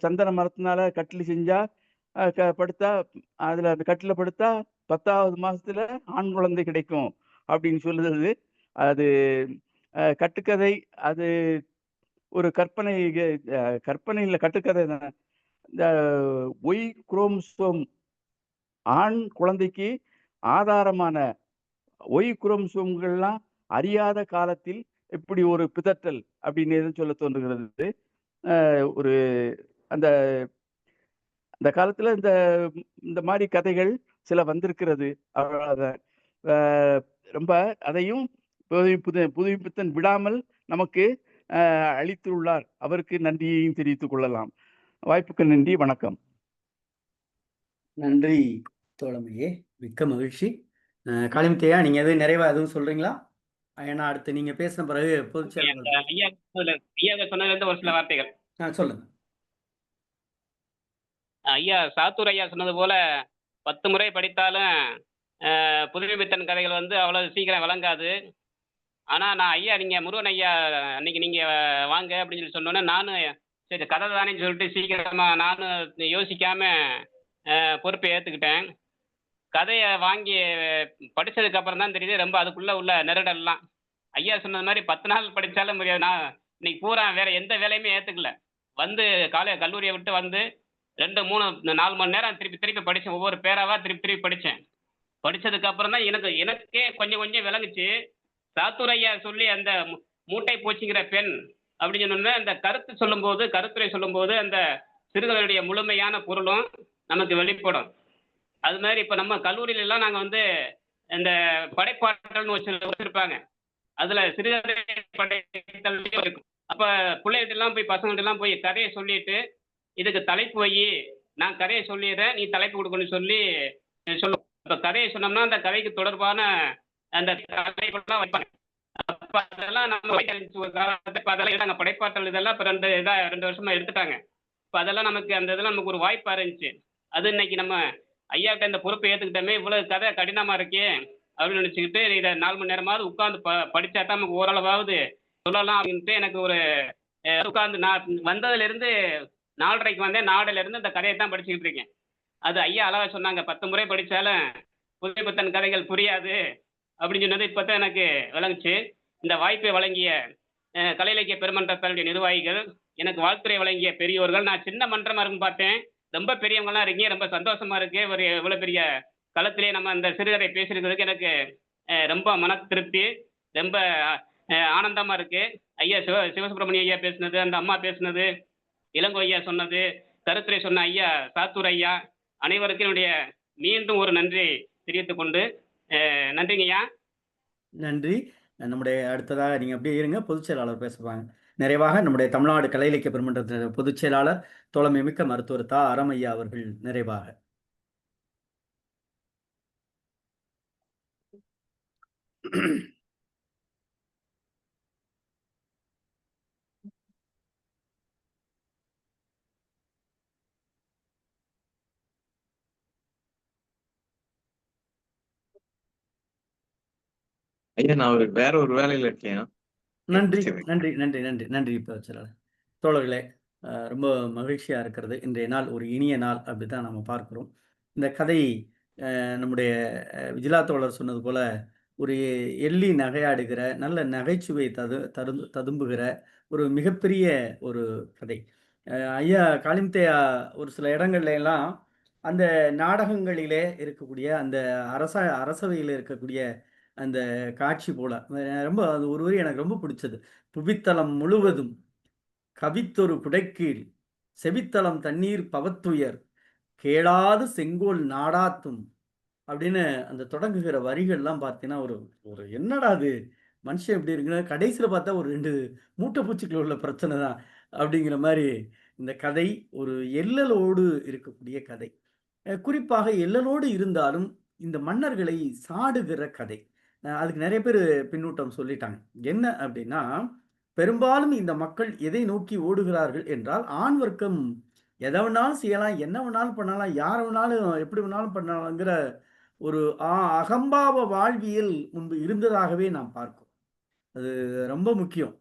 சந்தன மரத்தினால கட்டில் செஞ்சா படுத்தா, அதுல அந்த கட்டில படுத்தா 10வது மாசத்துல ஆண் குழந்தை கிடைக்கும் அப்படின்னு சொல்லுறது. அது கட்டுக்கதை, அது ஒரு கற்பனை இல்லை, கட்டுக்கதை தான். இந்த ஒய் குரோமோசோம் ஆண் குழந்தைக்கு ஆதாரமான ஒய் குரோமோசோம்கள்லாம் அறியாத காலத்தில் இப்படி ஒரு பிதற்றல் அப்படின்னு சொல்ல தோன்றுகிறது. ஒரு அந்த அந்த காலத்துல இந்த மாதிரி கதைகள் சில வந்திருக்கிறது. அவ்வளவுதான். ரொம்ப அதையும் புதுமைப்பித்தன் விடாமல் நமக்கு அளித்துள்ளார். அவருக்கு நன்றியையும் தெரிவித்துக் கொள்ளலாம். வாய்ப்புக்கு நன்றி, வணக்கம். நன்றி தோழமையே, மிக்க மகிழ்ச்சி. காளிமுத்தையா, நீங்க எதுவும் நிறைவா எதுவும் சொல்றீங்களா? ஏன்னா அடுத்து நீங்க பேசின பிறகு பொதுச் செயலாளர் ஐயா சொன்னதுல ஒரு சில வார்த்தைகள் சொல்லுங்க. ஐயா சாத்தூர் ஐயா சொன்னது போல 10 முறை படித்தாலும் புதுமைப்பித்தன் கதைகள் வந்து அவ்வளவு சீக்கிரம் விளங்காது. ஆனா நான் ஐயா நீங்க முருகன் ஐயா அன்னைக்கு நீங்க வாங்க அப்படின்னு சொல்லி சொன்னோன்னே நானும் சரி கதை தானே சொல்லிட்டு சீக்கிரமா நானும் யோசிக்காம பொறுப்பை ஏற்றுக்கிட்டேன். கதையை வாங்கி படிச்சதுக்கு அப்புறம் தான் தெரியுது ரொம்ப அதுக்குள்ள உள்ள நெருடல்லாம். ஐயா சொன்னது மாதிரி 10 நாள் படித்தாலும் முடியாது. நான் இன்னைக்கு பூரா வேற எந்த வேலையுமே ஏற்றுக்கல. வந்து கல்லூரியை விட்டு வந்து 2, 3, 4 மணி நேரம் திருப்பி படித்தேன். ஒவ்வொரு பேராவா திருப்பி படித்தேன். படிச்சதுக்கு அப்புறம் தான் எனக்கே கொஞ்சம் விளங்குச்சு. சாத்தூர் ஐயா சொல்லி அந்த மூட்டை பூச்சிங்கிற பெண் அப்படின்னு சொன்னோம்னா அந்த கருத்துரை சொல்லும்போது அந்த சிறுகதையுடைய முழுமையான பொருளும் நமக்கு வெளிப்படும். அது மாதிரி இப்போ நம்ம கல்லூரியில எல்லாம் நாங்கள் வந்து இந்த படைப்பாற்றல்னு வச்சிருப்பாங்க. அதுல சிறுகதை படைத்தல் இருக்கும். அப்ப பிள்ளைகிட்டெல்லாம் போய் பசங்கள்ட்டெல்லாம் போய் கதையை சொல்லிட்டு இதுக்கு தலைப்பு வை, நான் கதையை சொல்லிடுறேன், நீ தலைப்பு கொடுக்கணும்னு சொல்லி சொல்லுவோம். இப்போ கதையை சொன்னோம்னா அந்த கதைக்கு தொடர்பான அந்த தலைப்பெல்லாம் வைப்பாங்க. அப்ப அதெல்லாம் நம்ம அதெல்லாம் எடுத்தாங்க. படைப்பாற்றல் இதெல்லாம் இப்போ 2 வருஷமா எடுத்துட்டாங்க. இப்போ அதெல்லாம் நமக்கு அந்த இதெல்லாம் நமக்கு ஒரு வாய்ப்பா இருந்துச்சு. அது இன்னைக்கு நம்ம ஐயாட்ட இந்த பொறுப்பை ஏற்றுக்கிட்டோமே, இவ்வளவு கதை கடினமா இருக்கே அப்படின்னு நினைச்சுக்கிட்டு இதை 4 மணி நேரமாவது உட்காந்து படிச்சா தான் நமக்கு ஓரளவாவது சொல்லலாம் அப்படின்ட்டு எனக்கு ஒரு உட்காந்து நான் வந்ததுல இருந்து 4:30க்கு வந்தேன். 4ல இருந்து இந்த கதையை தான் படிச்சுக்கிட்டு இருக்கேன். அது ஐயா அழகா சொன்னாங்க, 10 முறை படிச்சாலும் புதுமைப்பித்தன் கதைகள் புரியாது அப்படின்னு சொன்னது இப்பதான் எனக்கு விளங்குச்சு. இந்த வாய்ப்பை வழங்கிய கலை இலக்கிய பெருமன்றத்தினுடைய நிர்வாகிகள், எனக்கு வாழ்த்துறை வழங்கிய பெரியோர்கள், நான் சின்ன மன்றமா இருக்குன்னு பார்த்தேன், ரொம்ப பெரியவங்கலாம் இருக்கீங்க, ரொம்ப சந்தோஷமா இருக்கு. ஒரு இவ்வளவு பெரிய களத்திலே நம்ம அந்த சிறுகதை பேசியிருக்கிறதுக்கு எனக்கு ரொம்ப மன திருப்தி, ரொம்ப ஆனந்தமா இருக்கு. ஐயா சிவசுப்பிரமணிய ஐயா பேசுனது, அந்த அம்மா பேசுனது, இளங்கோ ஐயா சொன்னது, கருத்துரை சொன்ன ஐயா சாத்தூர் ஐயா அனைவருக்கும் என்னுடைய மீண்டும் ஒரு நன்றி தெரிவித்துக் கொண்டு நன்றிங்கய்யா. நன்றி. நம்முடைய அடுத்ததாக நீங்க அப்படியே இருங்க, பொதுச் செயலாளர் பேசுவாங்க. நிறைவாக நம்முடைய தமிழ்நாடு கலை இலக்கிய பெருமன்றத்தின் பொதுச் செயலாளர் தோழமை மிக்க மருத்துவர் தா அறமையா அவர்கள் நிறைவாக. ஐயா நான் வேற ஒரு வேலையில இருக்கேன். நன்றி நன்றி நன்றி நன்றி நன்றி பொதுச் செயலாளர். தோழர்களே, ரொம்ப மகிழ்ச்சியா இருக்கிறது. இன்றைய நாள் ஒரு இனிய நாள் அப்படித்தான் நம்ம பார்க்கிறோம். இந்த கதை நம்முடைய விஜிலா தோழர் சொன்னது போல ஒரு எள்ளி நகையாடுகிற நல்ல நகைச்சுவை ததும்புகிற ஒரு மிகப்பெரிய ஒரு கதை. ஐயா காளிமுத்தையா ஒரு சில இடங்கள்ல எல்லாம் அந்த நாடகங்களிலே இருக்கக்கூடிய அந்த அரசவையில் இருக்கக்கூடிய அந்த காட்சி போல ரொம்ப அது ஒரு வரி எனக்கு ரொம்ப பிடிச்சது. புவித்தலம் முழுவதும் கவித்தொரு குடைக்கீழ் செவித்தலம் தண்ணீர் பவத்துயர் கேளாது செங்கோல் நாடாத்தும் அப்படின்னு அந்த தொடங்குகிற வரிகள்லாம் பார்த்தீங்கன்னா ஒரு ஒரு என்னடா அது மனுஷன் எப்படி இருக்குன்னா கடைசியில் பார்த்தா ஒரு 2 மூட்டை பூச்சிகள் உள்ள பிரச்சனை தான் அப்படிங்கிற மாதிரி இந்த கதை ஒரு எல்லலோடு இருக்கக்கூடிய கதை. குறிப்பாக எல்லலோடு இருந்தாலும் இந்த மன்னர்களை சாடுகிற கதை. அதுக்கு நிறைய பேர் பின்னூட்டம் சொல்லிட்டாங்க. என்ன அப்படின்னா, பெரும்பாலும் இந்த மக்கள் எதை நோக்கி ஓடுகிறார்கள் என்றால் ஆண் வர்க்கம் எதை வேணாலும் செய்யலாம், என்ன வேணாலும் பண்ணலாம், யாரை வேணாலும் எப்படி வேணாலும் பண்ணலாங்கிற ஒரு அகம்பாவ வாழ்வியல் முன்பு இருந்ததாகவே நாம் பார்க்கிறோம். அது ரொம்ப முக்கியம்.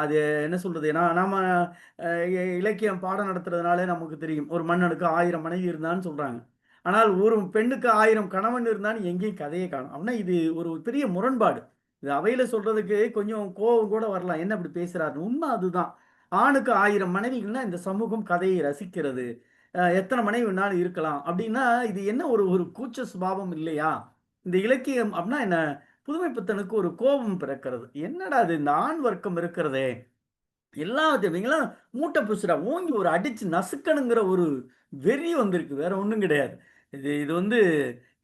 அது என்ன சொல்றது, ஏன்னா நாம இலக்கியம் பாடம் நடத்துறதுனால நமக்கு தெரியும் ஒரு மன்னனுக்கு 1000 மனைவி இருந்தான்னு சொல்றாங்க. ஆனால் ஒரு பெண்ணுக்கு 1000 கணவன் இருந்தான்னு எங்கேயும் கதையை காணும். அப்படின்னா இது ஒரு பெரிய முரண்பாடு. இது அவையில சொல்றதுக்கு கொஞ்சம் கோபம் கூட வரலாம், என்ன இப்படி பேசுறாரு. உண்மை அதுதான். ஆணுக்கு 1000 மனைவிகள்னா இந்த சமூகம் கதையை ரசிக்கிறது. எத்தனை மனைவி வேணாலும் இருக்கலாம் அப்படின்னா இது என்ன ஒரு ஒரு கூச்ச சுபாவம் இல்லையா? இந்த இலக்கியம் அப்படின்னா என்ன, புதுமை பித்தனுக்கு ஒரு கோபம் பிறக்கிறது. என்னடா இது இந்த ஆண் வர்க்கம் இருக்கிறதே எல்லாத்தையும் மூட்டை பூசுடா ஓங்கி ஒரு அடிச்சு நசுக்கணுங்கிற ஒரு வெறி வந்திருக்கு, வேற ஒன்றும் கிடையாது. இது இது வந்து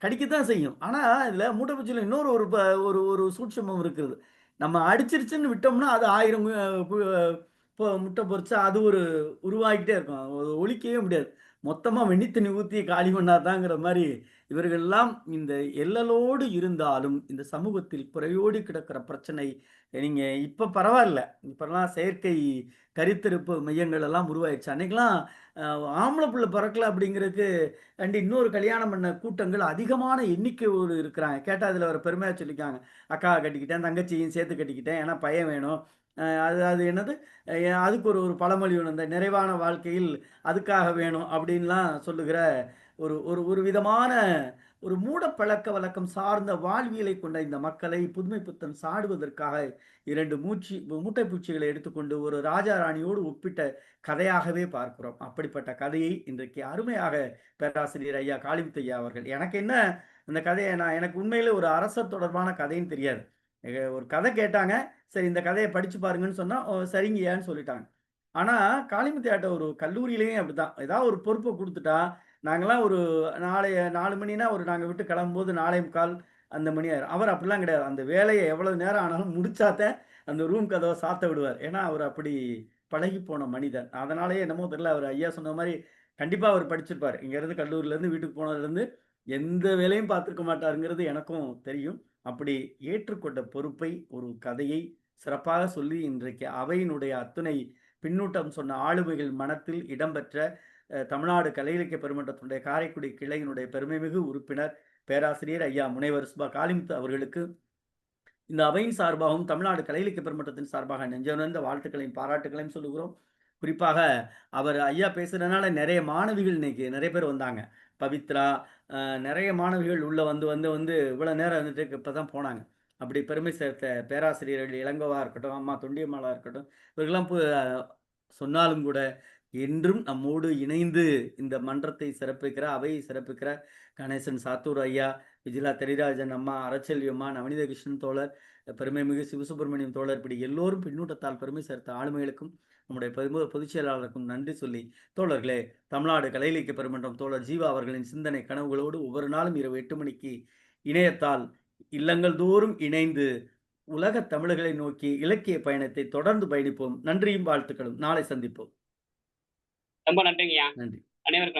கடிக்கத்தான் செய்யும். ஆனா இதுல மூட்டை பூச்சியில இன்னொரு ஒரு ஒரு ஒரு சூட்சமம் இருக்குது. நம்ம அடிச்சிருச்சுன்னு விட்டோம்னா அது 1000 முட்டை பொறிச்சா அது ஒரு உருவாகிட்டே இருக்கும். ஒழிக்கவே முடியாது. மொத்தமா வெண்ணி ஊத்தி காலி பண்ணாதாங்கிற மாதிரி இவர்கள்லாம் இந்த எல்லலோடு இருந்தாலும் இந்த சமூகத்தில் புறையோடி கிடக்கிற பிரச்சனை. நீங்க இப்ப பரவாயில்ல, இப்பெல்லாம் செயற்கை கருத்தரிப்பு மையங்கள் எல்லாம் உருவாயிடுச்சு. அன்னைக்கெல்லாம் ஆம்பளை பிள்ளை பிறக்கல அப்படிங்கிறதுக்கு இன்னொரு கல்யாணம் பண்ண கூட்டங்கள் அதிகமான எண்ணிக்கையோடு இருக்கிறாங்க. கேட்டா அதுல ஒரு பெருமையா சொல்லிக்காங்க, அக்கா கட்டிக்கிட்டேன், தங்கச்சியும் சேர்த்து கட்டிக்கிட்டேன், ஏன்னா பையன் வேணும். அது அது என்னது, அதுக்கு ஒரு ஒரு பழமொழி ஒன்று, இந்த நிறைவான வாழ்க்கையில் அதுக்காக வேணும் அப்படின்லாம் சொல்லுகிற ஒரு ஒரு ஒரு விதமான ஒரு மூட பழக்க வழக்கம் சார்ந்த வாழ்வியலை கொண்ட இந்த மக்களை புதுமை புத்தன் சாடுவதற்காக 2 மூட்டை பூச்சிகளை எடுத்துக்கொண்டு ஒரு ராஜா ராணியோடு ஒப்பிட்ட கதையாகவே பார்க்கிறோம். அப்படிப்பட்ட கதையை இன்றைக்கு அருமையாக பேராசிரியர் ஐயா காளிமுத்தையா அவர்கள், எனக்கு என்ன இந்த கதையை எனக்கு உண்மையிலே ஒரு அரசர் தொடர்பான கதைன்னு தெரியாது. ஒரு கதை கேட்டாங்க, சரி இந்த கதையை படிச்சு பாருங்கன்னு சொன்னா சரிங்கய்யான்னு சொல்லிட்டாங்க. ஆனா காளிமுத்தையாட்ட ஒரு கல்லூரியிலேயும் அப்படிதான், ஏதாவது ஒரு பொறுப்பை கொடுத்துட்டா நாங்கெல்லாம் ஒரு 4 மணினா நாங்க விட்டு கிளம்பும்போது 4:45 அந்த மணி ஆயிரும். அவர் அப்படிலாம் கிடையாது. அந்த வேலையை எவ்வளவு நேரம் ஆனாலும் முடிச்சாதான் அந்த ரூம் கதவை சாத்த விடுவார். ஏன்னா அவர் அப்படி பழகி போன மனிதன். அதனாலேயே என்னமோ தெரியல, அவர் ஐயா சொன்ன மாதிரி கண்டிப்பா அவர் படிச்சிருப்பார். இங்க இருந்து கல்லூரில இருந்து வீட்டுக்கு போனதுல இருந்து எந்த வேலையும் பார்த்திருக்க மாட்டாருங்கிறது எனக்கும் தெரியும். அப்படி ஏற்றுக்கொண்ட பொறுப்பை ஒரு கதையை சிறப்பாக சொல்லி இன்றைக்கு அவையினுடைய அத்துணை பின்னூட்டம் சொன்ன ஆளுமைகள் மனத்தில் இடம்பெற்ற தமிழ்நாடு கலை இலக்கிய பெருமன்றத்தினுடைய காரைக்குடி கிளையினுடைய பெருமைமிகு உறுப்பினர் பேராசிரியர் ஐயா முனைவர் சுபா காளிமுத்து அவர்களுக்கு இந்த அவையின் சார்பாகவும் தமிழ்நாடு கலை இலக்கிய பெருமன்றத்தின் சார்பாக நெஞ்சுணர்ந்த வாழ்த்துக்களையும் பாராட்டுகளையும் சொல்லுகிறோம். குறிப்பாக அவர் ஐயா பேசுறதுனால நிறைய மாணவிகள் இன்னைக்கு நிறைய பேர் வந்தாங்க. பவித்ரா, நிறைய மாணவிகள் உள்ள வந்து வந்து வந்து இவ்வளவு நேரம் வந்துட்டு இப்பதான் போனாங்க. அப்படி பெருமை சேர்த்த பேராசிரியர்கள் இளங்கோவா இருக்கட்டும், அம்மா தொண்டியம்மாளா இருக்கட்டும், இவர்களெல்லாம் சொன்னாலும் கூட என்றும் நம்மோடு இணைந்து இந்த மன்றத்தை சிறப்பிக்கிற, அவையை சிறப்பிக்கிற கணேசன் சாத்தூர் ஐயா, விஜிலா தெரிராஜன் அம்மா, அரச்செல்வி அம்மா, நவநீத கிருஷ்ணன் தோழர், பெருமைமிகு சிவசுப்பிரமணியம் தோழர் இப்படி எல்லோரும் பின்னூட்டத்தால் பெருமை சேர்த்த ஆளுமைகளுக்கும் நம்முடைய பொதுச் செயலாளருக்கும் நன்றி சொல்லி, தோழர்களே, தமிழ்நாடு கலை இலக்கிய பெருமன்றம் தோழர் ஜீவா அவர்களின் சிந்தனை கனவுகளோடு ஒவ்வொரு நாளும் இரவு 8 மணிக்கு இணையத்தால் இல்லங்கள் தோறும் இணைந்து உலக தமிழர்களை நோக்கி இலக்கிய பயணத்தை தொடர்ந்து பயணிப்போம். நன்றியும் வாழ்த்துக்களும். நாளை சந்திப்போம். ரொம்ப நன்றிங்கய்யா. நன்றி. அனைவருக்கும்